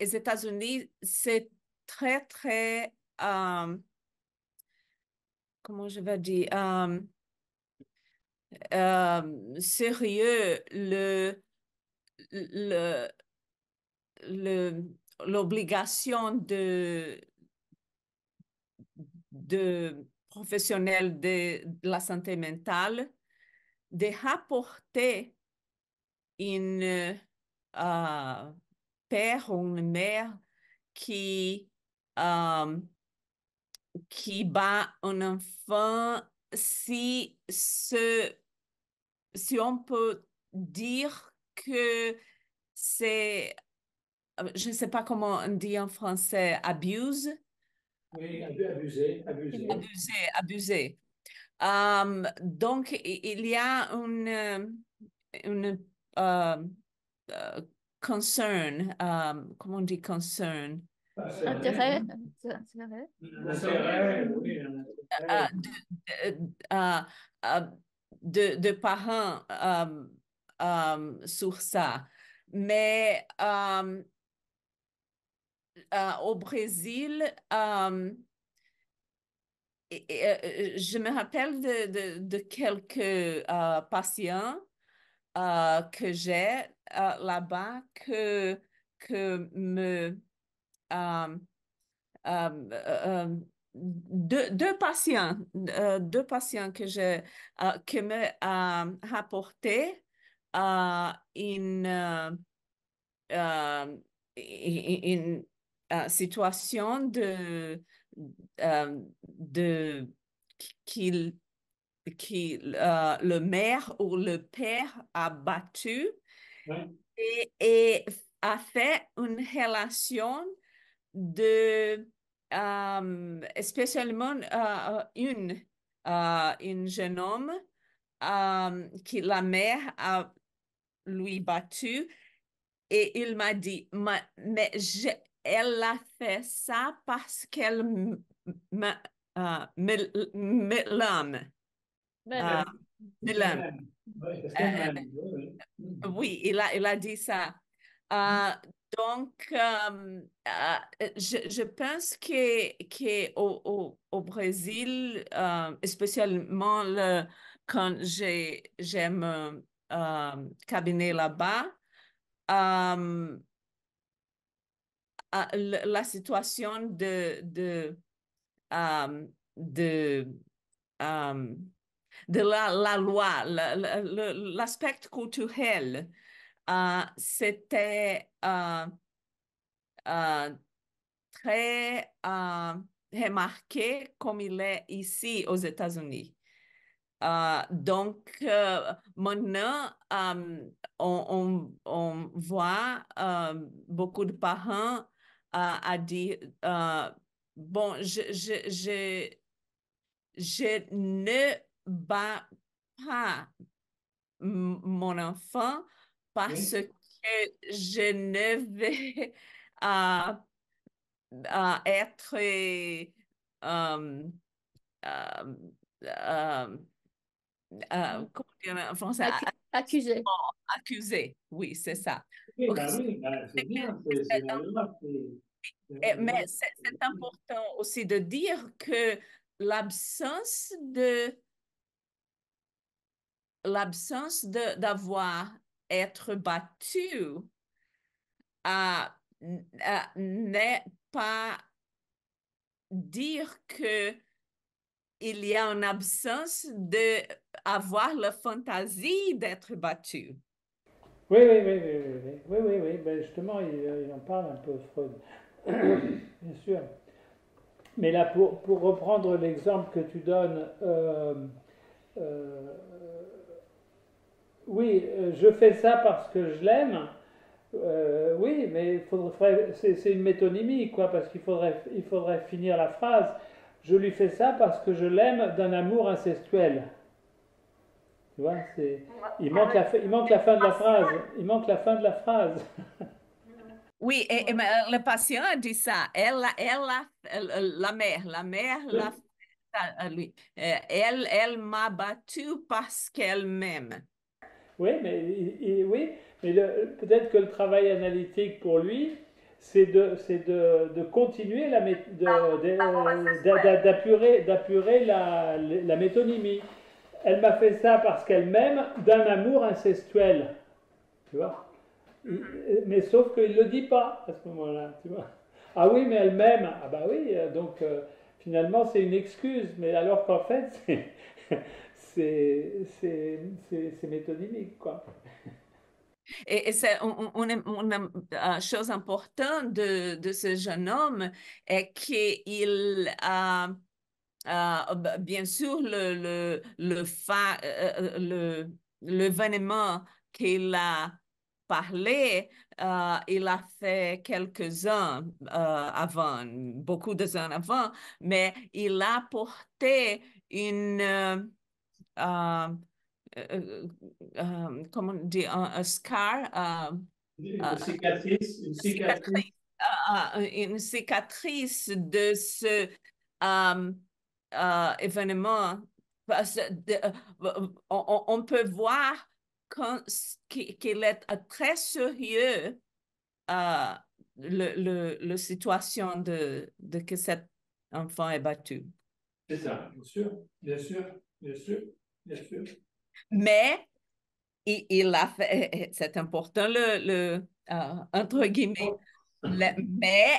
les États-Unis, c'est très, très... comment je vais dire, sérieux l'obligation de professionnels de la santé mentale de rapporter un père ou une mère qui, euh, qui bat un enfant, si on peut dire que c'est, je ne sais pas comment on dit en français, abuse, Oui, abusé, abusé. abuser. Donc, il y a une concern, comment on dit concern? Intérêt, intérêt. Un intérêt, oui, un Euh, intérêt. euh, euh, de parents sur ça. Mais au Brésil, je me rappelle de quelques patients que j'ai là-bas que euh, deux patients que me rapporté une situation de qu'il le maire ou le père a battu Oui, et a fait une relation de spécialement une jeune homme qui la mère a lui battu et il m'a dit mais elle a fait ça parce qu'elle me, l'aime. Ben, parce qu'elle m'aime. Oui, parce qu'elle m'aime. Oui, oui. Oui, il a dit ça. Euh, donc, je pense que au Brésil, spécialement quand j'aime cabinet là-bas, euh, la situation euh, de, euh, de la loi, l'aspect culturel, c'était euh, très remarqué comme il est ici aux États-Unis. Donc, maintenant, on voit beaucoup de parents à dire, bon, je ne bats pas mon enfant parce Oui, que je ne vais euh, être euh, euh, euh, comment dire en français, accusé. accusé. Oui, c'est ça. oui, Donc, bah oui, bah, c'est bien, c'est la loi. La mais loi. c'est important aussi de dire que l'absence de d'avoir être battu n'est pas dire que il y a une absence de avoir la fantaisie d'être battu. Oui, oui, oui, oui, oui, oui, oui, oui, oui. Ben justement, il en parle un peu, Freud, bien sûr. Mais là, pour reprendre l'exemple que tu donnes, euh, oui, je fais ça parce que je l'aime. Oui, mais c'est une métonymie, quoi, parce il faudrait finir la phrase. Je lui fais ça parce que je l'aime d'un amour incestuel. Tu vois, il manque la fin de la phrase. Il manque la fin de la phrase. Oui, et mais le patient a dit ça. La mère l'a fait à lui. Elle m'a battu parce qu'elle m'aime. Oui, mais, oui, mais peut-être que le travail analytique pour lui, de continuer d'apurer la métonymie. Elle m'a fait ça parce qu'elle m'aime d'un amour incestuel. Tu vois? Mais sauf qu'il ne le dit pas à ce moment-là. Tu vois? Ah oui, mais elle m'aime. Ah bah oui, donc finalement c'est une excuse. Mais alors qu'en fait, c'est métonymique, quoi. Et c'est une chose importante de ce jeune homme est qu'il a, bien sûr, l'événement qu'il a parlé, il a fait quelques-uns avant, beaucoup d'années avant, mais il a porté une... comment on dit, un scar, Une cicatrice, une cicatrice de ce événement. On peut voir qu'il est très sérieux la situation de que cet enfant est battu. c'est ça, bien sûr, bien sûr, bien sûr, bien sûr. Mais il a fait, c'est important entre guillemets, mais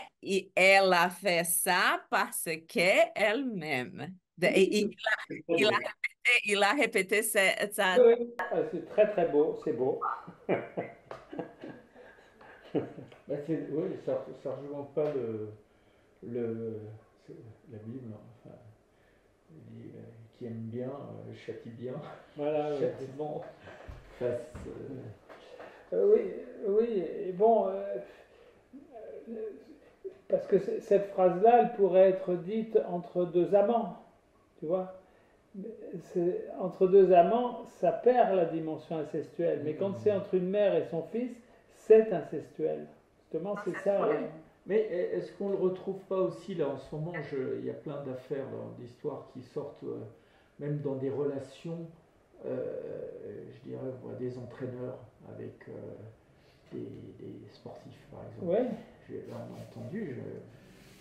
elle a fait ça parce qu'elle m'aime. Il a répété ça. Oui, c'est très très beau, c'est beau. Bah, oui, ça rejoint pas c'est la Bible, enfin, il dit, qui aime bien, châtie bien, Voilà, oui. châtiment face. Oui, oui, et bon, parce que cette phrase-là, elle pourrait être dite entre deux amants, tu vois. Entre deux amants, ça perd la dimension incestuelle. Mais quand c'est entre une mère et son fils, c'est incestuel. Justement, c'est ça. Ouais. Mais est-ce qu'on ne le retrouve pas aussi là en ce moment? Il y a plein d'affaires d'histoires qui sortent, même dans des relations, je dirais, on voit des entraîneurs avec des sportifs, par exemple. Ouais. Là, on a entendu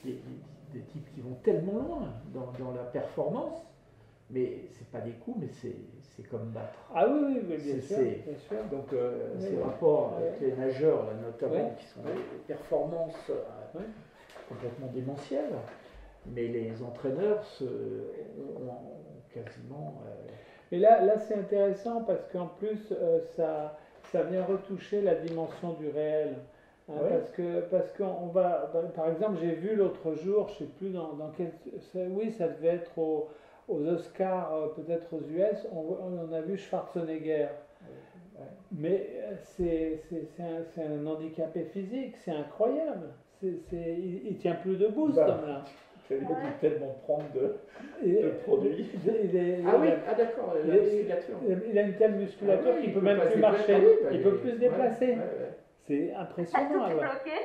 des types qui vont tellement loin dans la performance, mais c'est pas des coups, mais c'est comme battre. Ah oui, oui, mais bien sûr. Donc ces rapports avec les nageurs, là, notamment, qui sont des performances complètement démentielles, mais les entraîneurs ont quasiment... Mais là c'est intéressant parce qu'en plus, ça vient retoucher la dimension du réel. Hein, parce qu'on va, par exemple, j'ai vu l'autre jour, je ne sais plus dans quel, oui, ça devait être aux Oscars, peut-être aux US, on a vu Schwarzenegger. Mais c'est un handicapé physique, c'est incroyable. Il tient plus debout, ce homme-là. Il a dû tellement prendre de produits. D'accord, la musculature. Il a une telle musculature qu'il ne peut même plus marcher, il ne peut plus se déplacer. C'est impressionnant. Tout est bloqué.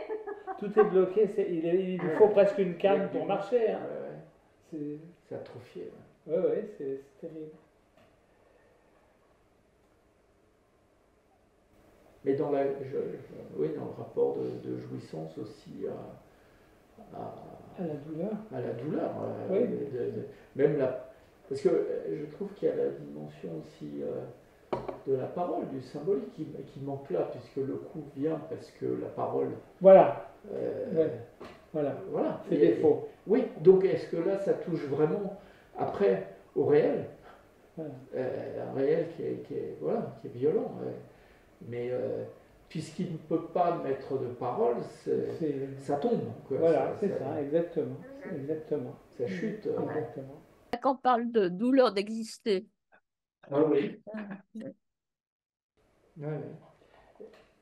Tout est bloqué, il lui faut presque une canne pour marcher. Hein. C'est atrophié. Oui, c'est terrible. Mais dans le rapport de jouissance aussi à la douleur. À la douleur. Oui. Même parce que je trouve qu'il y a la dimension aussi de la parole, du symbolique qui manque là, puisque le coup vient parce que la parole. Voilà. Voilà. C'est défaut. Oui, donc est-ce que là, ça touche vraiment après au réel, un réel qui est violent, mais puisqu'il ne peut pas mettre de parole, ça tombe. Voilà, c'est ça, exactement. Ça chute. Exactement. Quand on parle de douleur d'exister. Ah oui.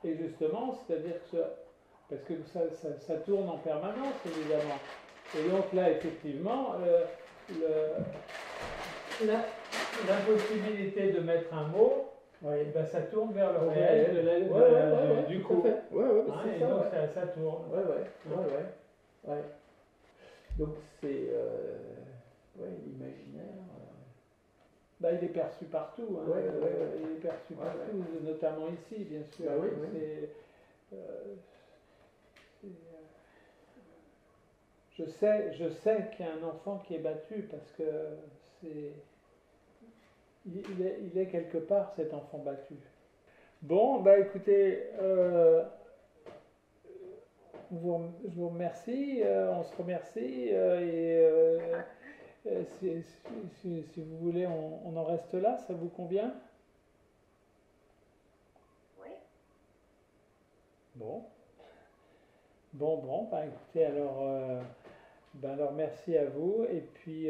Et justement, c'est-à-dire que parce que ça tourne en permanence, évidemment. Et donc là, effectivement, l'impossibilité de mettre un mot, ben, ça tourne vers le réel du coup. C'est ça, donc ça tourne. Donc c'est l'imaginaire. Bah, il est perçu partout. Hein. Il est perçu partout, notamment ici, bien sûr. Je sais qu'il y a un enfant qui est battu parce que il est quelque part cet enfant battu. Bon, bah écoutez, je vous remercie, on se remercie si vous voulez, on en reste là, ça vous convient? Oui. Bon. Bon, bah, écoutez, alors merci à vous. Et puis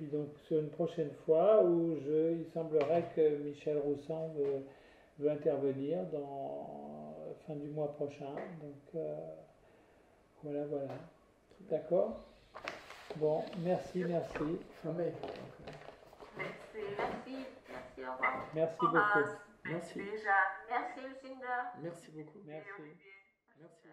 donc sur une prochaine fois où il semblerait que Michel Roussan veut intervenir dans fin du mois prochain. Donc voilà. D'accord? Bon, merci. Fin mai. Merci, au revoir. Merci Thomas, beaucoup. Merci. Déjà, merci Lucinda. Merci beaucoup. Merci. Et Olivier. Merci.